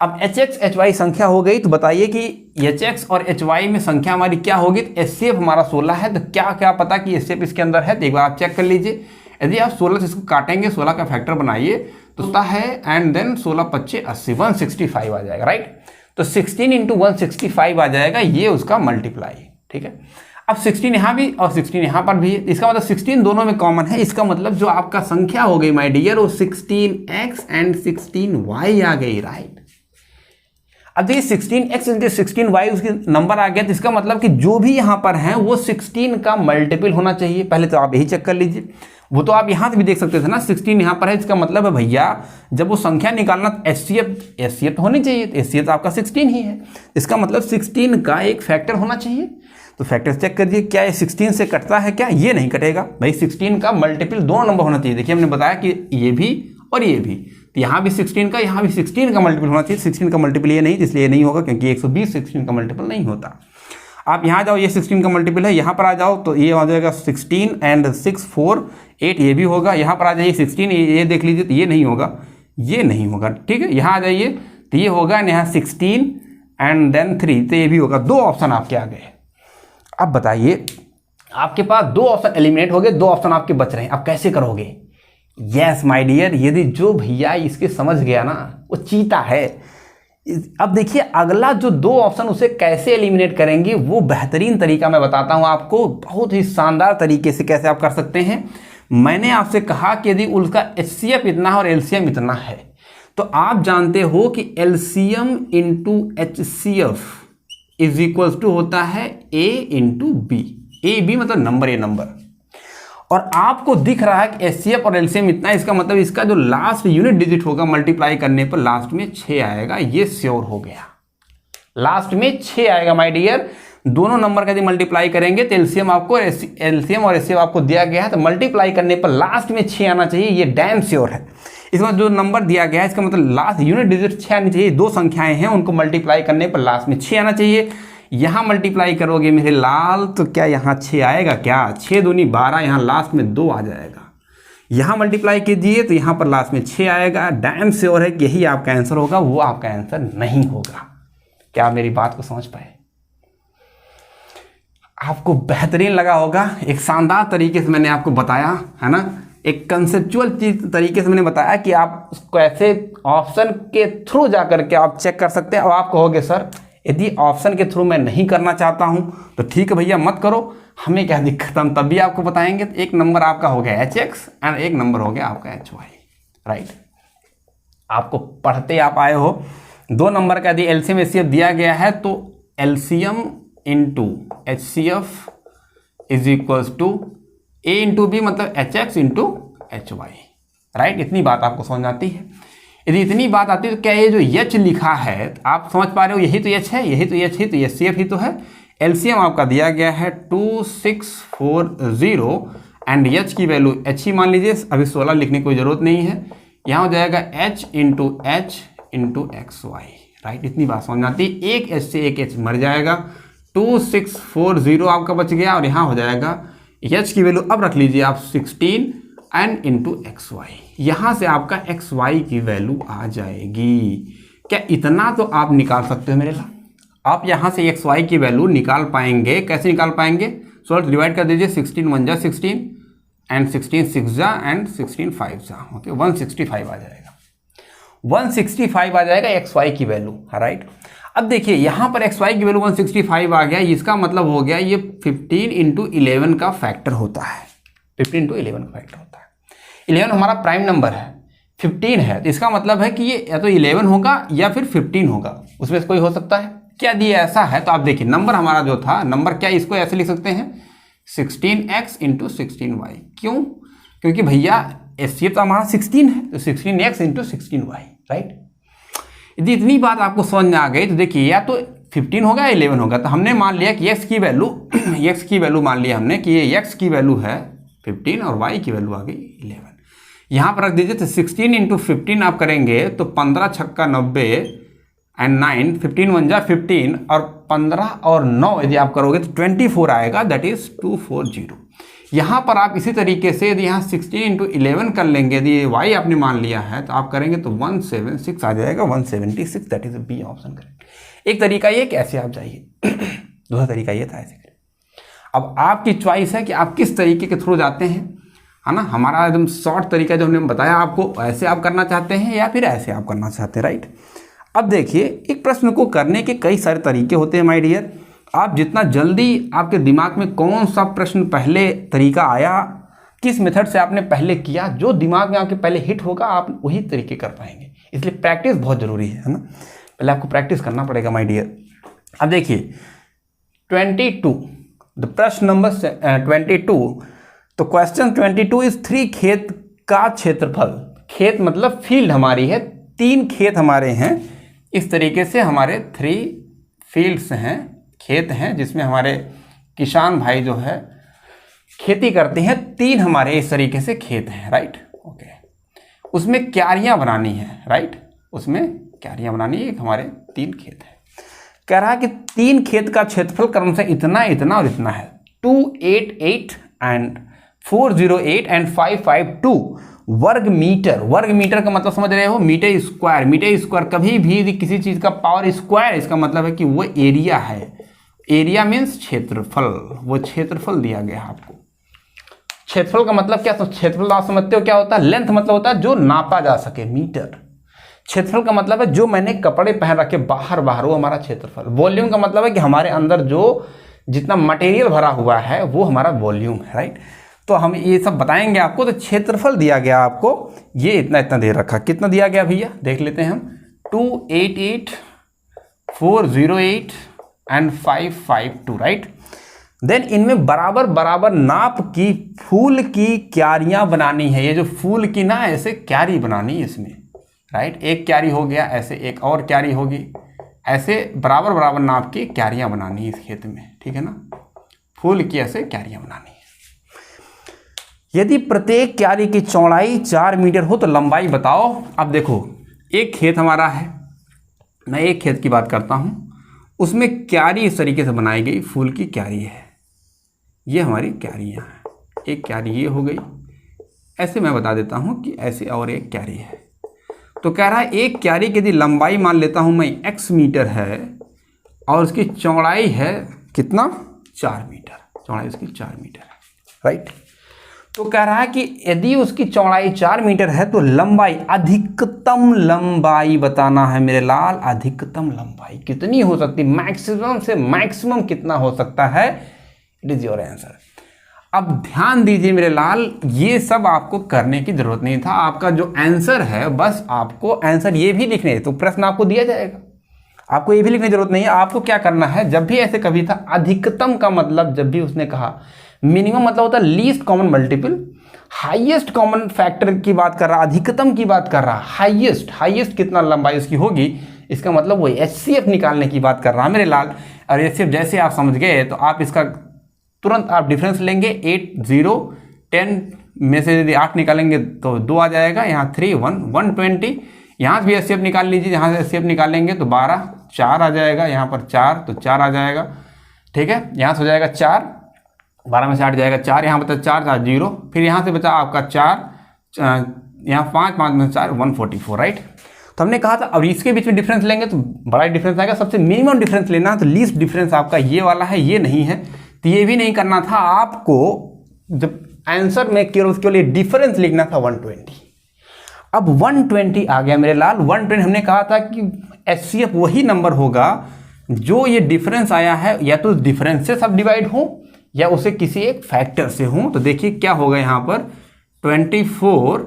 अब hx hy संख्या हो गई, तो बताइए कि hx और hy में संख्या हमारी क्या होगी। तो एचसीएफ हमारा 16 है, तो क्या क्या पता कि एचसीएफ इसके अंदर है, तो एक बार आप चेक कर लीजिए। यदि आप 16 से इसको काटेंगे, 16 का फैक्टर बनाइए तो होता है, एंड देन 16 पच्चे 80, 165 आ जाएगा, राइट। तो 16 इंटू 165 आ जाएगा, ये उसका मल्टीप्लाई, ठीक है। अब 16 यहाँ भी और 16 यहाँ पर भी, इसका मतलब 16 दोनों में कॉमन है। इसका मतलब जो आपका संख्या हो गई माय डियर, वो 16x एंड 16y आ गई, राइट। अब देखिए 16x इंटू 16y उसकी नंबर आ गया, तो इसका मतलब कि जो भी यहाँ पर है वो 16 का मल्टीपल होना चाहिए। पहले तो आप यही चेक कर लीजिए। वो तो आप यहाँ से भी देख सकते थे ना, 16 यहाँ पर है, इसका मतलब है भैया जब वो संख्या निकालना एचसीएफ होनी चाहिए, तो एचसीएफ आपका 16 ही है। इसका मतलब 16 का एक फैक्टर होना चाहिए। तो फैक्टर चेक कर दिए, क्या ये 16 से कटता है क्या? ये नहीं कटेगा भाई, 16 का मल्टीपल 2 नंबर होना चाहिए। देखिए हमने बताया कि ये भी और ये भी, तो यहाँ भी 16 का, यहाँ भी 16 का मल्टीपल होना चाहिए। 16 का मल्टीपल ये नहीं, इसलिए ये नहीं होगा, क्योंकि 120 16 का मल्टीपल नहीं होता। आप यहाँ जाओ, ये 16 का मल्टीपल है, यहाँ पर आ जाओ तो ये आ जाएगा 16 एंड 6 4 8, ये भी होगा। यहाँ पर आ जाइए 16, ये देख लीजिए, तो ये नहीं होगा, ये नहीं होगा, ठीक है। यहाँ आ जाइए तो ये होगा, यहाँ 16 एंड देन 3, तो ये भी होगा। 2 ऑप्शन आपके आ गए। अब बताइए, आपके पास 2 ऑप्शन एलिमिनेट हो गए, 2 ऑप्शन आपके बच रहे हैं, आप कैसे करोगे? यस माय डियर, यदि जो भैया इसके समझ गया ना, वो चीता है। अब देखिए अगला जो 2 ऑप्शन, उसे कैसे एलिमिनेट करेंगे, वो बेहतरीन तरीका मैं बताता हूं आपको, बहुत ही शानदार तरीके से कैसे आप कर सकते हैं। मैंने आपसे कहा कि यदि उसका HCF इतना है और LCM इतना है, तो आप जानते हो कि LCM into HCF is equal to होता है A into B। A B मतलब नंबर, A नंबर, और आपको दिख रहा है कि HCF और LCM इतना है, इसका मतलब इसका जो लास्ट यूनिट डिजिट होगा मल्टीप्लाई करने पर लास्ट में 6 आएगा, ये श्योर हो गया। लास्ट में 6 आएगा माय डियर। दोनों नंबर का यदि मल्टीप्लाई करेंगे तो LCM और HCF आपको दिया गया है, तो मल्टीप्लाई करने पर लास्ट में 6 आना चाहिए, ये डैम श्योर है। इसमें जो नंबर दिया गया है, इसका मतलब लास्ट यूनिट डिजिट 6 आनी चाहिए। 2 संख्याएं हैं, उनको मल्टीप्लाई करने पर लास्ट में 6 आना चाहिए। यहाँ मल्टीप्लाई करोगे मेरे लाल, तो क्या यहाँ 6 आएगा? क्या 6 दूनी 12, यहाँ लास्ट में 2 आ जाएगा। यहाँ मल्टीप्लाई कीजिए तो यहाँ पर लास्ट में 6 आएगा। डैम श्योर है कि यही आपका आंसर होगा, वो आपका आंसर नहीं होगा। क्या आप मेरी बात को समझ पाए? आपको बेहतरीन लगा होगा। एक शानदार तरीके से मैंने आपको बताया है ना, एक कंसेप्चुअल तरीके से मैंने बताया कि आप उसको ऐसे ऑप्शन के थ्रू जा करके आप चेक कर सकते हैं। और आप कहोगे सर यदि ऑप्शन के थ्रू मैं नहीं करना चाहता हूं तो ठीक है भैया, मत करो, हमें क्या दिक्कत, हम तब भी आपको बताएंगे। तो एक नंबर आपका हो गया HX एंड एक नंबर हो गया आपका HY, राइट। आपको पढ़ते आप आए हो, 2 नंबर का यदि LCM HCF दिया गया है तो LCM into HCF is equal to A into B, मतलब HX इंटू HY, राइट। इतनी बात आपको समझ आती है? यदि इतनी बात आती है तो क्या ये जो H लिखा है, आप समझ पा रहे हो, यही तो H है, यही तो H है, तो HCF ही तो है। LCM आपका दिया गया है 2640 एंड H की वैल्यू H ही मान लीजिए, अभी 16 लिखने की कोई जरूरत नहीं है। यहाँ हो जाएगा H इंटू XY, राइट। इतनी बात समझ आती है। एक H से एक H मर जाएगा, 2640 आपका बच गया, और यहाँ हो जाएगा H की वैल्यू अब रख लीजिए आप 16 एंड इंटू XY। यहाँ से आपका XY की वैल्यू आ जाएगी। क्या इतना तो आप निकाल सकते हो मेरे साथ? आप यहाँ से XY की वैल्यू निकाल पाएंगे। कैसे निकाल पाएंगे? 16 डिवाइड कर दीजिए, 16 1 जा 16 एंड 16 6 जा एंड 16 5 जा, ओके 165 आ जाएगा। 165 आ जाएगा XY की वैल्यू, राइट। अब देखिए यहाँ पर XY की वैल्यू 165 आ गया, इसका मतलब हो गया ये 15 इंटू 11 का फैक्टर होता है। 15 इंटू 11 का फैक्टर होता है। 11 हमारा प्राइम नंबर है, 15 है, तो इसका मतलब है कि ये या तो 11 होगा या फिर 15 होगा, उसमें से कोई हो सकता है। क्या दिया ऐसा है? तो आप देखिए नंबर हमारा जो था, नंबर क्या, इसको ऐसे लिख सकते हैं 16x इंटू 16y। क्यों? क्योंकि भैया HCF तो हमारा 16 है, तो 16x इंटू 16y, राइट। यदि इतनी बात आपको समझ में आ गई तो देखिए या तो 15 होगा या 11 होगा। तो हमने मान लिया कि x की वैल्यू मान लिया हमने कि ये x की वैल्यू है 15 और y की वैल्यू आ गई 11। यहाँ पर रख दीजिए, तो 16 इंटू 15 आप करेंगे तो 15 छक्का 90 एंड 9, 15 1 जा 15 और 15 और 9 यदि आप करोगे तो 24 आएगा, दैट इज 240। यहाँ पर आप इसी तरीके से यदि यहाँ 16 इंटू 11 कर लेंगे, यदि y आपने मान लिया है तो आप करेंगे तो 176 आ जाएगा, 176, दैट इज B ऑप्शन करेंगे। एक तरीका ये कि ऐसे आप जाइए, दूसरा तरीका ये था ऐसे करें। अब आपकी चॉइस है कि आप किस तरीके के थ्रू जाते हैं, है ना। हमारा एकदम शॉर्ट तरीका जो हमने बताया आपको, ऐसे आप करना चाहते हैं या फिर ऐसे आप करना चाहते हैं, राइट। अब देखिए एक प्रश्न को करने के कई सारे तरीके होते हैं माय डियर। आप जितना जल्दी आपके दिमाग में कौन सा प्रश्न पहले तरीका आया, किस मेथड से आपने पहले किया, जो दिमाग में आपके पहले हिट होगा आप वही तरीके कर पाएंगे। इसलिए प्रैक्टिस बहुत ज़रूरी है ना, पहले आपको प्रैक्टिस करना पड़ेगा माय डियर। अब देखिए 22, द प्रश्न नंबर 22, तो क्वेश्चन 22 इज 3 खेत का क्षेत्रफल। खेत मतलब फील्ड हमारी है, 3 खेत हमारे हैं। इस तरीके से हमारे 3 फील्ड्स हैं, खेत हैं, जिसमें हमारे किसान भाई जो है खेती करते हैं। 3 हमारे इस तरीके से खेत हैं, राइट, ओके। उसमें क्यारियां बनानी है, राइट, उसमें क्यारियां बनानी है। हमारे 3 खेत है, कह रहा है कि 3 खेत का क्षेत्रफल क्रम से इतना इतना और इतना है। 288 एंड 408 एंड 552 वर्ग मीटर। वर्ग मीटर का मतलब समझ रहे हो, मीटर स्क्वायर। मीटर स्क्वायर कभी भी किसी चीज का पावर स्क्वायर, इसका मतलब है कि वो एरिया है। एरिया मीन्स क्षेत्रफल, वो क्षेत्रफल दिया गया आपको। क्षेत्रफल का मतलब क्या, क्षेत्रफल आप समझते हो क्या होता है? लेंथ मतलब होता है जो नापा जा सके, मीटर। क्षेत्रफल का मतलब है जो मैंने कपड़े पहन रखे बाहर बाहर, वो हमारा क्षेत्रफल। वॉल्यूम का मतलब है कि हमारे अंदर जो जितना मटेरियल भरा हुआ है वो हमारा वॉल्यूम है, राइट। तो हम ये सब बताएंगे आपको। तो क्षेत्रफल दिया गया आपको, ये इतना इतना दे रखा। कितना दिया गया भैया, देख लेते हैं हम। 288, 408 एंड 552, राइट। देन इनमें बराबर बराबर नाप की फूल की क्यारियां बनानी है। ये जो फूल की ना, ऐसे क्यारी बनानी है इसमें, राइट। एक क्यारी हो गया, ऐसे एक और क्यारी होगी, ऐसे बराबर बराबर नाप की क्यारियां बनानी है इस खेत में, ठीक है ना। फूल की ऐसे क्यारियां बनानी है। यदि प्रत्येक क्यारी की चौड़ाई 4 मीटर हो तो लंबाई बताओ। अब देखो, एक खेत हमारा है, मैं एक खेत की बात करता हूं, उसमें क्यारी इस तरीके से बनाई गई, फूल की क्यारी है, ये हमारी क्यारियां हैं। एक क्यारी ये हो गई, ऐसे मैं बता देता हूं कि ऐसे और एक क्यारी है। तो कह रहा है एक क्यारी की यदि लंबाई मान लेता हूं मैं x मीटर है और उसकी चौड़ाई है कितना, 4 मीटर, चौड़ाई उसकी 4 मीटर है, राइट। तो कह रहा है कि यदि उसकी चौड़ाई 4 मीटर है तो लंबाई, अधिकतम लंबाई बताना है मेरे लाल। अधिकतम लंबाई कितनी हो सकती, मैक्सिमम से मैक्सिमम कितना हो सकता है, इट इज योर आंसर। अब ध्यान दीजिए मेरे लाल, ये सब आपको करने की जरूरत नहीं था। आपका जो आंसर है, बस आपको आंसर ये भी लिखने, तो प्रश्न आपको दिया जाएगा, आपको ये भी लिखने की जरूरत नहीं है। आपको क्या करना है, जब भी ऐसे कभी था, अधिकतम का मतलब जब भी उसने कहा, मिनिमम मतलब होता है least common multiple, highest common factor की बात कर रहा, अधिकतम की बात कर रहा, हाईएस्ट कितना लंबाई उसकी होगी, इसका मतलब वो HCF निकालने की बात कर रहा है मेरे लाल। और HCF जैसे आप समझ गए तो आप इसका तुरंत आप डिफरेंस लेंगे। 8 0 10 में से यदि 8 निकालेंगे तो 2 आ जाएगा, यहाँ 3 1 120। यहाँ से भी HCF निकाल लीजिए, यहाँ से HCF निकालेंगे तो 12 4 आ जाएगा, यहाँ पर 4 तो 4 आ जाएगा, ठीक है। यहाँ से हो जाएगा 4, 12 में से 8 जाएगा 4, यहाँ बचा 4 4 0, फिर यहाँ से बचा आपका 4, यहाँ 5 5 में 4 144, राइट। तो हमने कहा था अब इसके बीच में डिफरेंस लेंगे तो बड़ा डिफरेंस आएगा, सबसे मिनिमम डिफरेंस लेना, तो लीस्ट डिफरेंस आपका ये वाला है, ये नहीं है। तो ये भी नहीं करना था आपको, जब आंसर में केवल ये डिफरेंस लिखना था 120। अब 120 आ गया मेरे लाल। 120 हमने कहा था कि HCF वही नंबर होगा जो ये डिफरेंस आया है, या तो डिफरेंस से सब डिवाइड हो या उसे किसी एक फैक्टर से हो। तो देखिए क्या होगा यहाँ पर, 24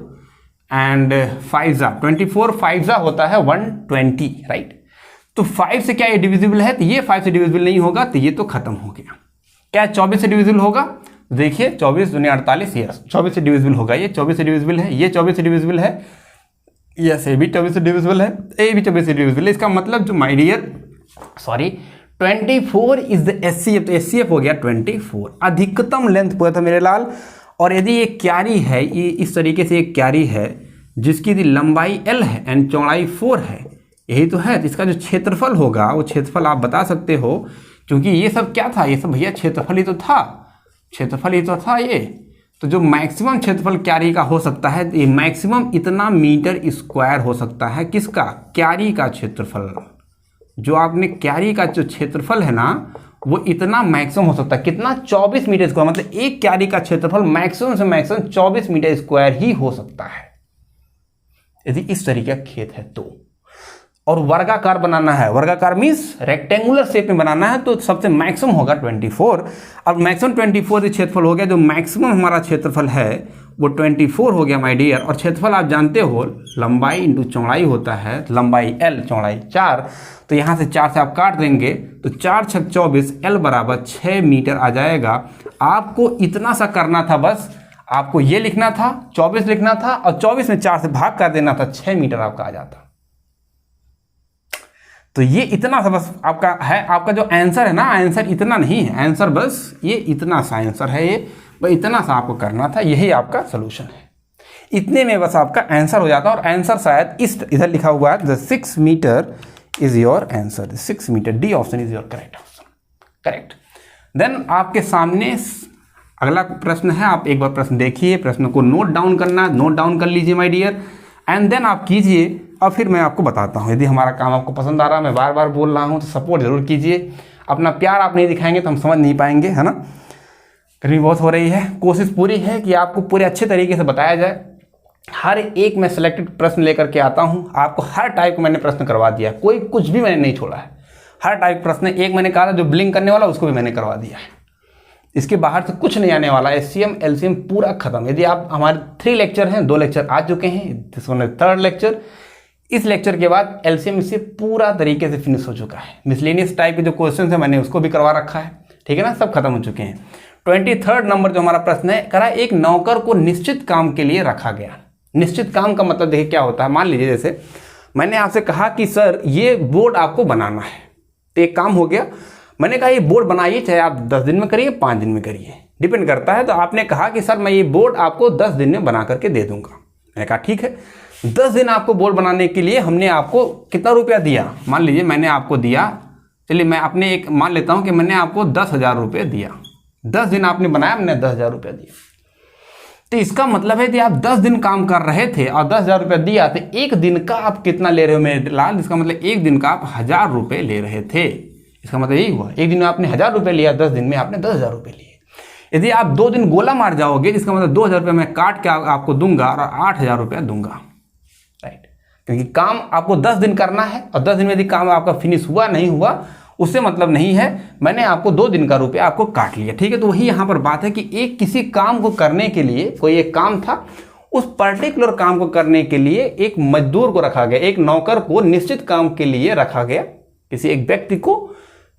एंड 5 जा होता है 120, राइट। तो 5 से क्या ये डिविजिबल है, तो ये 5 से डिविजिबल नहीं होगा, तो ये तो खत्म हो गया। क्या 24 से डिविजिबल होगा, देखिए 24 दूनी 48, यस 24 से डिविजिबल होगा, ये 24 से डिविजिबल है, ये 24 से डिविजिबल है, यस ये भी 24 से डिविजिबल है, ये भी 24 से डिविजिबल है। इसका मतलब जो my dear 24 is the HCF, तो HCF हो गया 24। अधिकतम लेंथ पूरा था मेरे लाल। और यदि ये क्यारी है, ये इस तरीके से एक क्यारी है जिसकी लंबाई L है एंड चौड़ाई 4 है, यही तो है। तो इसका जो क्षेत्रफल होगा वो क्षेत्रफल आप बता सकते हो, क्योंकि ये सब क्या था, ये सब भैया क्षेत्रफल ही तो था, क्षेत्रफल ही तो था ये। तो जो मैक्सिमम क्षेत्रफल क्यारी का हो सकता है, ये मैक्सिमम इतना मीटर स्क्वायर हो सकता है, किसका, क्यारी का क्षेत्रफल। जो आपने क्यारी का जो क्षेत्रफल है ना, वो इतना मैक्सिमम हो सकता है, कितना, 24 मीटर स्क्वायर। मतलब एक क्यारी का क्षेत्रफल मैक्सिमम से मैक्सिमम 24 मीटर स्क्वायर ही हो सकता है, यदि इस तरीके का खेत है तो। और वर्गाकार बनाना है, वर्गाकार मीन्स रेक्टेंगुलर शेप में बनाना है, तो सबसे मैक्सिमम होगा 24। अब मैक्सिमम 24 क्षेत्रफल हो गया, जो मैक्सिमम हमारा क्षेत्रफल है वो 24 हो गया माय डियर। और क्षेत्रफल आप जानते हो लंबाई इंटू चौड़ाई होता है, लंबाई L चौड़ाई 4, तो यहाँ से 4 से आप काट देंगे तो 4 6 24, L बराबर 6 मीटर आ जाएगा। आपको इतना सा करना था, बस आपको ये लिखना था, 24 लिखना था और 24 में 4 से भाग कर देना था, 6 मीटर आपका आ जाता। तो ये इतना सा बस आपका है, आपका जो आंसर है ना, आंसर इतना नहीं है, आंसर बस ये इतना सा आंसर है, ये बस इतना सा आपको करना था, यही आपका सोल्यूशन है। इतने में बस आपका आंसर हो जाता है। और आंसर शायद इस इधर लिखा हुआ है the 6 metre is your answer, 6 metre, D option is your correct option, correct. Then आपके सामने अगला प्रश्न है, आप एक बार प्रश्न देखिए, प्रश्न को नोट डाउन करना, नोट डाउन कर लीजिए माय डियर, एंड देन आप कीजिए और फिर मैं आपको बताता हूँ। यदि हमारा काम आपको पसंद आ रहा है, मैं बार बार बोल रहा हूँ, तो सपोर्ट जरूर कीजिए। अपना प्यार आप नहीं दिखाएंगे तो हम समझ नहीं पाएंगे, है ना। गर्मी बहुत हो रही है, कोशिश पूरी है कि आपको पूरे अच्छे तरीके से बताया जाए। हर एक मैं सिलेक्टेड प्रश्न लेकर के आता हूँ, आपको हर टाइप का मैंने प्रश्न करवा दिया, कोई कुछ भी मैंने नहीं छोड़ा है। हर टाइप प्रश्न, एक मैंने कहा था जो ब्लिंक करने वाला उसको भी मैंने करवा दिया है। इसके बाहर से कुछ नहीं आने वाला। एचसीएम एलसीएम पूरा खत्म। यदि आप हमारे 3 लेक्चर हैं, 2 लेक्चर आ चुके हैं, this one is 3rd lecture. इस लेक्चर के बाद एलसीएम इससे पूरा तरीके से फिनिश हो चुका है। मिसलेनियस टाइप के जो क्वेश्चन है मैंने उसको भी करवा रखा है, ठीक है ना, सब खत्म हो चुके हैं। 23rd नंबर जो हमारा प्रश्न है, करा एक नौकर को निश्चित काम के लिए रखा गया। निश्चित काम का मतलब देखिए क्या होता है। मान लीजिए जैसे मैंने आपसे कहा कि सर ये बोर्ड आपको बनाना है, तो एक काम हो गया, मैंने कहा ये बोर्ड बनाइए, चाहे आप 10 दिन में करिए 5 दिन में करिए, डिपेंड करता है। तो आपने कहा कि सर मैं ये बोर्ड आपको 10 दिन में बना करके दे दूंगा। मैंने कहा ठीक है, 10 दिन आपको बोर्ड बनाने के लिए हमने आपको कितना रुपया दिया। मान लीजिए मैंने आपको दिया, चलिए मैं अपने एक मान लेता हूं कि मैंने आपको 10,000 रुपये दिया। 10 दिन आपने बनाया, मैंने 10,000 रुपया दिया। तो इसका मतलब है कि आप 10 दिन काम कर रहे थे और 10,000 रुपया दिया, तो एक दिन का आप कितना ले रहे हो मेरे लाल। इसका मतलब एक दिन का आप 1,000 रुपये ले रहे थे। इसका मतलब यही हुआ, एक दिन में आपने 1,000 रुपये लिया, 10 दिन में आपने 10,000 रुपये लिए। यदि आप 2 दिन गोला मार जाओगे, जिसका मतलब 2,000 रुपये मैं काट के आपको दूंगा और 8,000 रुपया दूंगा, राइट। क्योंकि काम आपको 10 दिन करना है और 10 दिन में यदि काम आपका फिनिश हुआ नहीं हुआ उससे मतलब नहीं है, मैंने आपको 2 दिन का रुपया आपको काट लिया, ठीक है। तो वही यहाँ पर बात है कि एक किसी काम को करने के लिए, कोई एक काम था, उस पर्टिकुलर काम को करने के लिए एक मजदूर को रखा गया, एक नौकर को निश्चित काम के लिए रखा गया। किसी एक व्यक्ति को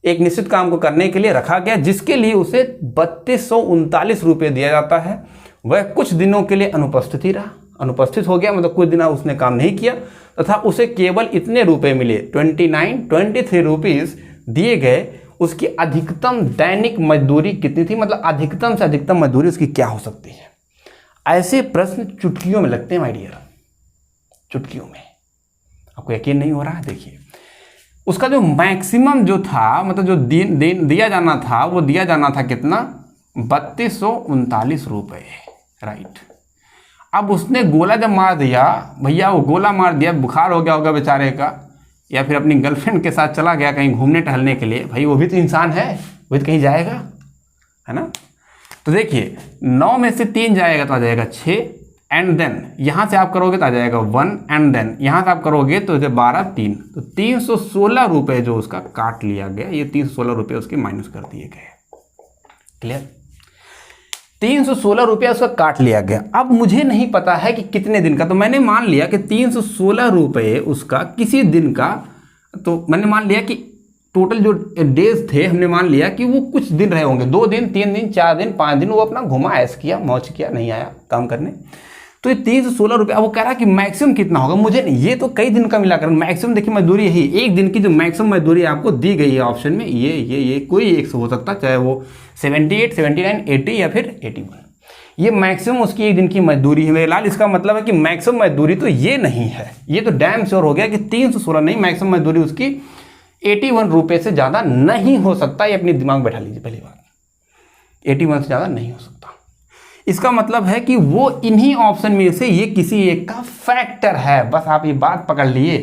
एक निश्चित काम को करने के लिए रखा गया, जिसके लिए उसे 3239 रुपये दिया जाता है। वह कुछ दिनों के लिए अनुपस्थित ही रहा, अनुपस्थित हो गया, मतलब कुछ दिन उसने काम नहीं किया, तथा उसे केवल इतने रुपए मिले, 23 रुपीज दिए गए। उसकी अधिकतम दैनिक मजदूरी कितनी थी, मतलब अधिकतम से अधिकतम मजदूरी उसकी क्या हो सकती है। ऐसे प्रश्न चुटकियों में लगते हैं माय डियर, चुटकियों में। आपको यकीन नहीं हो रहा है, देखिए उसका जो मैक्सिमम जो था, मतलब जो दिया जाना था, वो दिया जाना था कितना, 3239 रुपये, राइट। अब उसने गोला जब मार दिया, भैया वो गोला मार दिया, बुखार हो गया होगा बेचारे का, या फिर अपनी गर्लफ्रेंड के साथ चला गया कहीं घूमने टहलने के लिए, भाई वो भी तो इंसान है, वो भी तो कहीं जाएगा, है ना। तो देखिए 9 में से 3 जाएगा तो आ जाएगा 6, एंड देन यहाँ से आप करोगे तो आ जाएगा 1, एंड देन यहाँ से आप करोगे तो 12, 3, तो 316 रुपये जो उसका काट लिया गया, ये 316 रुपये उसके माइनस कर दिए गए। क्लियर, 316 रुपया उसका काट लिया गया। अब मुझे नहीं पता है कि कितने दिन का, तो मैंने मान लिया कि 316 रुपये उसका किसी दिन का, तो मैंने मान लिया कि टोटल जो डेज थे, हमने मान लिया कि वो कुछ दिन रहे होंगे, 2 दिन, 3 दिन, 4 दिन, 5 दिन, वो अपना घुमा ऐश किया, मौज किया, नहीं आया काम करने। तो ये 316 रुपये, वो कह रहा है कि मैक्सिमम कितना होगा, मुझे नहीं, ये तो कई दिन का मिलाकर मैक्सिमम। देखिए मजदूरी यही, एक दिन की जो मैक्सिमम मजदूरी आपको दी गई है ऑप्शन में, ये कोई एक से हो सकता, चाहे वो 78, 79, 80 या फिर 81, ये मैक्सिमम उसकी एक दिन की मजदूरी है मेरे लाल। इसका मतलब है कि मैक्सिमम मजदूरी तो ये नहीं है, ये तो डैम श्योर हो गया कि 316 नहीं, मैक्सिमम मजदूरी उसकी 81 रुपये से ज़्यादा नहीं हो सकता। ये अपनी दिमाग बैठा लीजिए, पहली बात 81 से ज़्यादा नहीं हो सकता। इसका मतलब है कि वो इन्हीं ऑप्शन में से ये किसी एक का फैक्टर है, बस आप ये बात पकड़ लिए।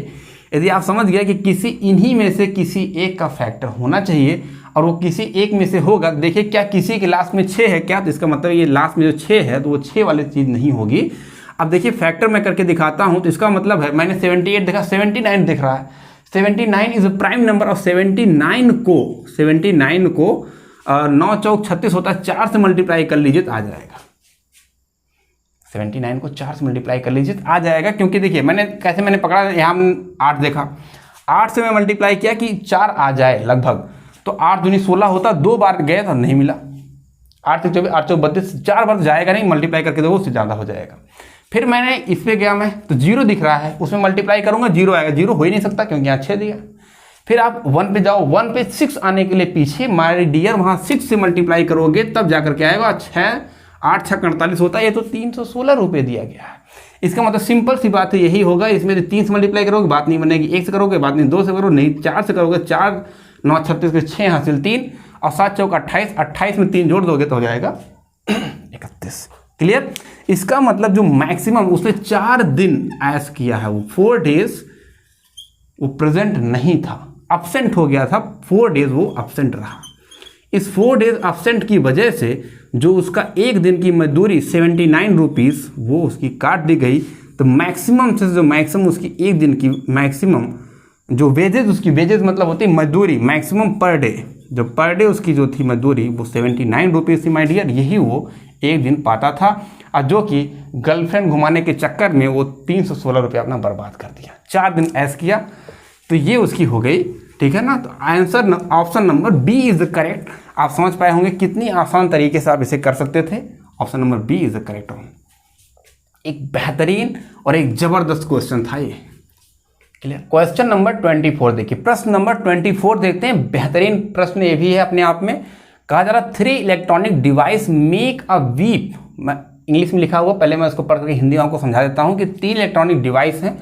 यदि आप समझ गए कि किसी इन्हीं में से किसी एक का फैक्टर होना चाहिए और वो किसी एक में से होगा, देखिए क्या किसी के लास्ट में 6 है क्या, तो इसका मतलब ये लास्ट में जो 6 है तो वो 6 वाली चीज़ नहीं होगी। अब देखिए फैक्टर मैं करके दिखाता हूँ, तो इसका मतलब है मैंने 78 देखा, 79 दिख रहा है, 79 इज अ प्राइम नंबर और 79 को 9 चौक 36 होता है, 4 से मल्टीप्लाई कर लीजिए तो आ जाएगा। 79 को 4 से मल्टीप्लाई कर लीजिए तो आ जाएगा, क्योंकि देखिए मैंने पकड़ा, यहाँ 8 देखा, 8 से मैं मल्टीप्लाई किया कि 4 आ जाए लगभग, तो 8 दूनी 16 होता, 2 बार गया तो नहीं मिला, 8 से 24, 8 चौक 32, 4 बार तो जाएगा नहीं, मल्टीप्लाई करके देखो उससे ज़्यादा हो जाएगा। फिर मैंने इस पर गया मैं, तो 0 दिख रहा है, उसमें मल्टीप्लाई करूंगा 0 आएगा, 0 हो ही नहीं सकता क्योंकि यहाँ 6 दिया। फिर आप 1 पे जाओ, 1 पे 6 आने के लिए पीछे माय डियर वहाँ 6 से मल्टीप्लाई करोगे तब जाकर के आएगा 6 8 6 48 होता है, ये तो 316 रुपये दिया गया है। इसका मतलब सिंपल सी बात है यही होगा, इसमें 3 से मल्टीप्लाई करोगे बात नहीं बनेगी, 1 से करोगे बात नहीं, 2 से करोगे नहीं, 4 से करोगे 4 9 36 के 6 हासिल 3 और 7 चौक 28, 28 में 3 जोड़ दोगे तो हो जाएगा 31। क्लियर? इसका मतलब जो मैक्सिमम उसने 4 दिन ऐश किया है, वो 4 डेज वो प्रेजेंट नहीं था, अब्सेंट हो गया था, 4 डेज वो अब्सेंट रहा। इस 4 डेज अब्सेंट की वजह से जो उसका एक दिन की मजदूरी 79 रुपीज़ वो उसकी काट दी गई। तो मैक्सिमम से जो मैक्सिमम उसकी एक दिन की मैक्सिमम जो वेजेस, उसकी वेजेस मतलब होती है मजदूरी मैक्सिमम पर डे, जो पर डे उसकी जो थी मजदूरी वो 79 रुपीज़ थी माय डियर, यही वो एक दिन पाता था, और जो कि गर्लफ्रेंड घुमाने के चक्कर में वो 316 रुपये अपना बर्बाद कर दिया, 4 दिन ऐश किया। तो ये उसकी हो गई, ठीक है ना। तो answer option number B is the correct. आप समझ पाए होंगे कितनी आसान तरीके से आप इसे कर सकते थे। Option number B is the correct one. एक बेहतरीन और एक जबरदस्त क्वेश्चन था ये। क्लियर? क्वेश्चन नंबर 24 देखिए, प्रश्न नंबर 24 देखते हैं। बेहतरीन प्रश्न ये भी है अपने आप में। कहा जा रहा 3 electronic device make a weep, English में लिखा हुआ, पहले मैं उसको पढ़ करके हिंदी में आपको समझा देता हूं कि 3 इलेक्ट्रॉनिक डिवाइस हैं,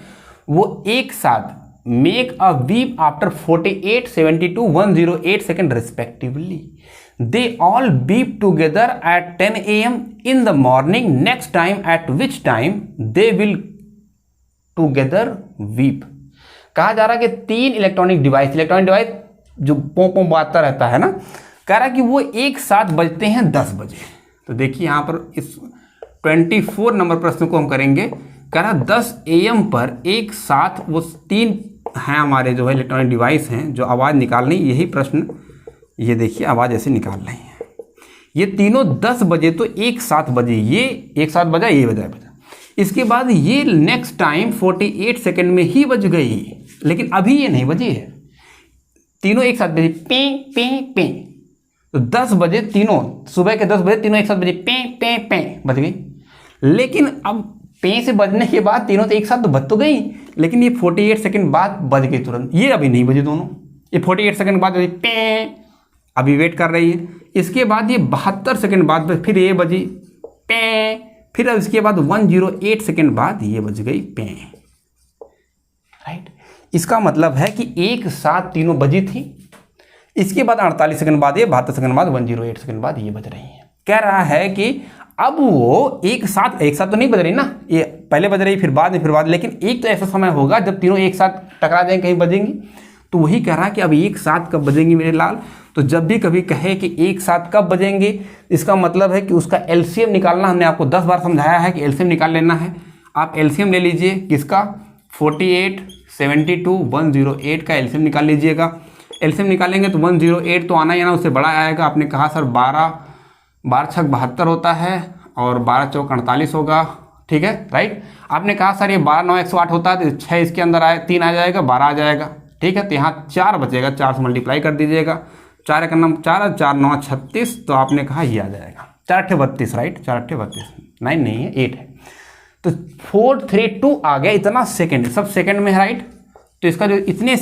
वो एक साथ make a weep after 48, 72, 108 second respectively. They all beep together at 10 AM in the morning. Next time, at which time they will together weep. कहा जा रहा है कि 3 इलेक्ट्रॉनिक डिवाइस जो पों बाजता रहता है ना, कह रहा है कि वो एक साथ बजते हैं 10 बजे। तो देखिए यहाँ पर इस 24 नंबर प्रश्न को हम करेंगे। कह रहा 10 AM पर एक साथ वो 3 हैं हमारे जो है इलेक्ट्रॉनिक डिवाइस हैं जो आवाज़ निकाल रही, यही प्रश्न, ये देखिए आवाज़ ऐसे निकाल रही हैं। ये तीनों 10 बजे तो एक साथ बजे, ये एक साथ बजा, ये बजा। इसके बाद ये नेक्स्ट टाइम 48 सेकेंड में ही बज गई, लेकिन अभी ये नहीं बजी है, तीनों एक साथ बजे पे पे पे। तो 10 बजे तीनों, सुबह के 10 बजे तीनों एक साथ बजे पे पे पे बज गई। लेकिन अब पे से बजने के बाद तीनों तो एक साथ तो बज तो गई, लेकिन ये 48 सेकेंड बाद बज गई तुरंत, ये अभी नहीं बजे दोनों। ये 48 सेकेंड बाद बजी पे, अभी वेट कर रही है। इसके बाद ये 72 सेकेंड बाद फिर ये बजी पे, फिर अब इसके बाद 108 सेकेंड बाद ये बज गई पे। राइट? इसका मतलब है कि एक साथ तीनों बजी थी। इसके बाद 48 सेकेंड बाद ये, 72 सेकेंड बाद, 108 सेकेंड बाद ये बज रही है। कह रहा है कि अब वो एक साथ तो नहीं बज रही ना, ये पहले बज रही फिर बाद में फिर बाद, लेकिन एक तो ऐसा समय होगा जब तीनों एक साथ टकरा जाएंगे, कहीं बजेंगी। तो वही कह रहा है कि अब एक साथ कब बजेंगी मेरे लाल। तो जब भी कभी कहे कि एक साथ कब बजेंगे, इसका मतलब है कि उसका एलसीएम निकालना। हमने आपको 10 बार समझाया है कि एलसीएम निकाल लेना है। आप एलसीएम ले लीजिए, किसका? 48, 72, 108 का एलसीएम निकाल लीजिएगा। एलसीएम निकालेंगे तो 108 तो आना ही ना, उससे बड़ा आएगा। आपने कहा सर 12 6 72 होता है और 12 चौक 48 होगा, ठीक है, राइट। आपने कहा सर ये 12 9 108 होता है, तो 6 इसके अंदर आए, 3 आ जाएगा, 12 आ जाएगा, ठीक है। तो यहाँ 4 बचेगा, 4 से मल्टीप्लाई कर दीजिएगा, 4 का नाम 4, 4 9 36, तो आपने कहा ये आ जाएगा 4 8 32, राइट, 4 8 32, 9 नहीं है 8 है। तो 4 3 2 आ गया, इतना सेकेंड, सब सेकेंड में है, राइट। तो इसका जो इतने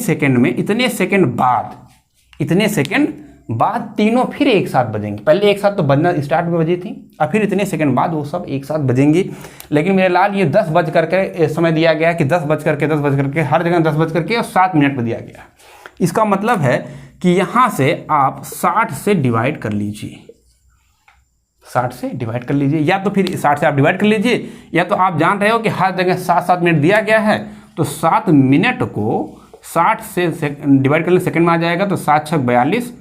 सेकेंड बाद तीनों फिर एक साथ बजेंगी। पहले एक साथ तो बजना स्टार्ट में बजी थी, और फिर इतने सेकंड बाद वो सब एक साथ बजेंगी। लेकिन मेरे लाल ये 10 बज करके समय दिया गया कि 10 बज करके हर जगह 10 बज करके और 7 मिनट पर दिया गया। इसका मतलब है कि यहाँ से आप 60 से डिवाइड कर लीजिए, 60 से डिवाइड कर लीजिए, या तो फिर 60 से आप डिवाइड कर लीजिए, या तो आप जान रहे हो कि हर जगह 7 मिनट दिया गया है, तो 7 मिनट को 60 से डिवाइड कर ले, सेकेंड में आ जाएगा। तो 7 6 42,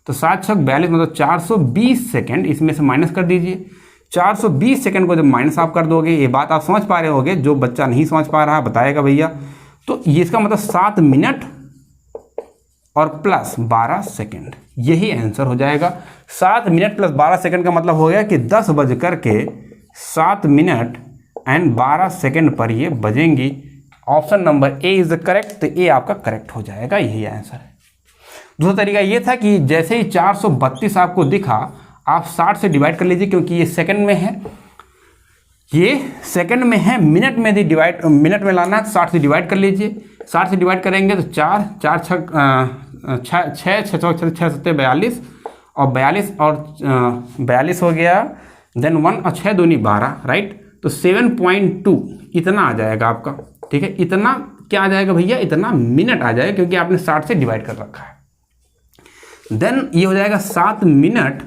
तो 7 6 42 मतलब 420 सेकेंड, इसमें से माइनस कर दीजिए। 420 सेकेंड को जब माइनस आप कर दोगे, ये बात आप समझ पा रहे होगे, जो बच्चा नहीं समझ पा रहा बताएगा भैया। तो ये इसका मतलब 7 मिनट और प्लस 12 सेकेंड, यही आंसर हो जाएगा। 7 मिनट प्लस 12 सेकेंड का मतलब हो गया कि 10 बज करके 7 मिनट एंड 12 सेकेंड पर ये बजेंगी। Option number A is the correct, तो ए आपका करेक्ट हो जाएगा, यही आंसर है। दूसरा तरीका ये था कि जैसे ही 432 आपको दिखा, आप 60 से डिवाइड कर लीजिए, क्योंकि ये सेकंड में है, ये सेकंड में है, मिनट में भी डिवाइड, मिनट में लाना है, 60 से डिवाइड कर लीजिए। 60 से डिवाइड करेंगे तो 4 4 6 6 6 6 7 42, और 42 और 42 हो गया देन 1 और 6 दूनी 12, राइट। तो 7.2 इतना आ जाएगा आपका, ठीक है। इतना क्या आ जाएगा भैया, इतना मिनट आ जाएगा, क्योंकि आपने 60 से डिवाइड कर रखा है। देन ये हो जाएगा 7 मिनट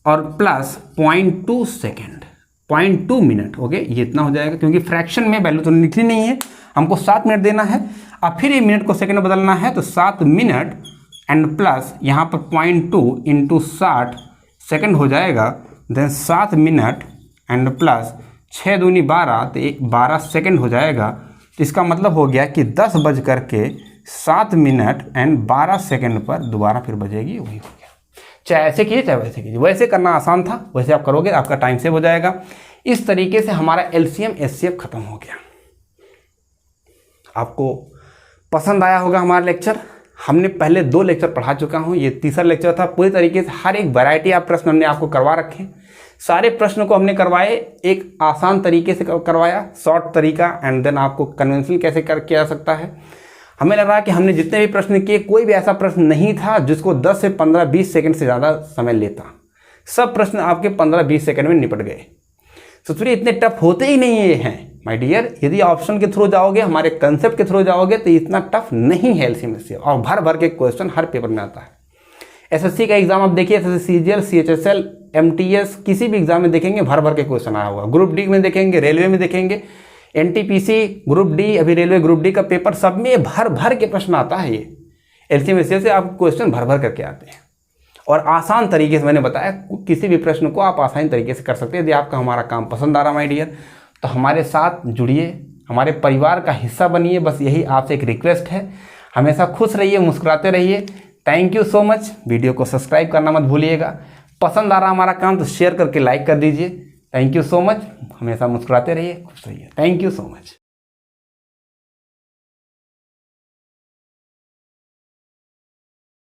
और प्लस 0.2 सेकेंड, 0.2 मिनट, ओके। ये इतना हो जाएगा, क्योंकि फ्रैक्शन में वैल्यू तो लिखनी नहीं है, हमको 7 मिनट देना है। अब फिर ये मिनट को सेकेंड में बदलना है, तो 7 मिनट एंड प्लस यहाँ पर 0.2 इंटू 60 सेकेंड हो जाएगा। देन 7 मिनट एंड प्लस 6 दूनी 12, तो 12 सेकेंड हो जाएगा। तो इसका मतलब हो गया कि 10:07 एंड 12 सेकेंड पर दोबारा फिर बजेगी, वही हो गया। चाहे ऐसे कीजिए चाहे वैसे कीजिए, वैसे करना आसान था, वैसे आप करोगे आपका टाइम सेव हो जाएगा। इस तरीके से हमारा LCM SCF खत्म हो गया। आपको पसंद आया होगा हमारा लेक्चर। हमने पहले 2 लेक्चर पढ़ा चुका हूँ, ये तीसरा लेक्चर था। पूरी तरीके से हर एक वैरायटी आप प्रश्न हमने आपको करवा रखे, सारे प्रश्न को हमने करवाए, एक आसान तरीके से करवाया, शॉर्ट तरीका, एंड देन आपको कन्वेंशनल कैसे किया जा सकता है। हमें लग रहा है कि हमने जितने भी प्रश्न किए, कोई भी ऐसा प्रश्न नहीं था जिसको 10 से 15-20 सेकंड से ज़्यादा समय लेता। सब प्रश्न आपके 15-20 सेकंड में निपट गए। तो फिर इतने टफ होते ही नहीं ये हैं माय डियर। यदि ऑप्शन के थ्रू जाओगे, हमारे कंसेप्ट के थ्रू जाओगे, तो इतना टफ नहीं है LCM SCF, और भर भर के क्वेश्चन हर पेपर में आता है। SSC का एग्जाम आप देखिए, SSC CGL CHSL MTS किसी भी एग्जाम में देखेंगे भर भर के क्वेश्चन आया होगा। ग्रुप डी में देखेंगे, रेलवे में देखेंगे, NTPC ग्रुप डी, अभी रेलवे ग्रुप डी का पेपर, सब में भर भर के प्रश्न आता है। ये LCM SCF से आपको क्वेश्चन भर भर करके आते हैं, और आसान तरीके से मैंने बताया, किसी भी प्रश्न को आप आसान तरीके से कर सकते हैं। यदि आपका हमारा काम पसंद आ रहा माय डियर, तो हमारे साथ जुड़िए, हमारे परिवार का हिस्सा बनिए। बस यही आपसे एक रिक्वेस्ट है। हमेशा खुश रहिए, मुस्कुराते रहिए। Thank you so much. Video को सब्सक्राइब करना मत भूलिएगा। पसंद आ रहा हमारा काम तो शेयर करके लाइक कर दीजिए। Thank you so much. हमेशा मुस्कुराते रहिए, खुश रहिए। Thank you so much.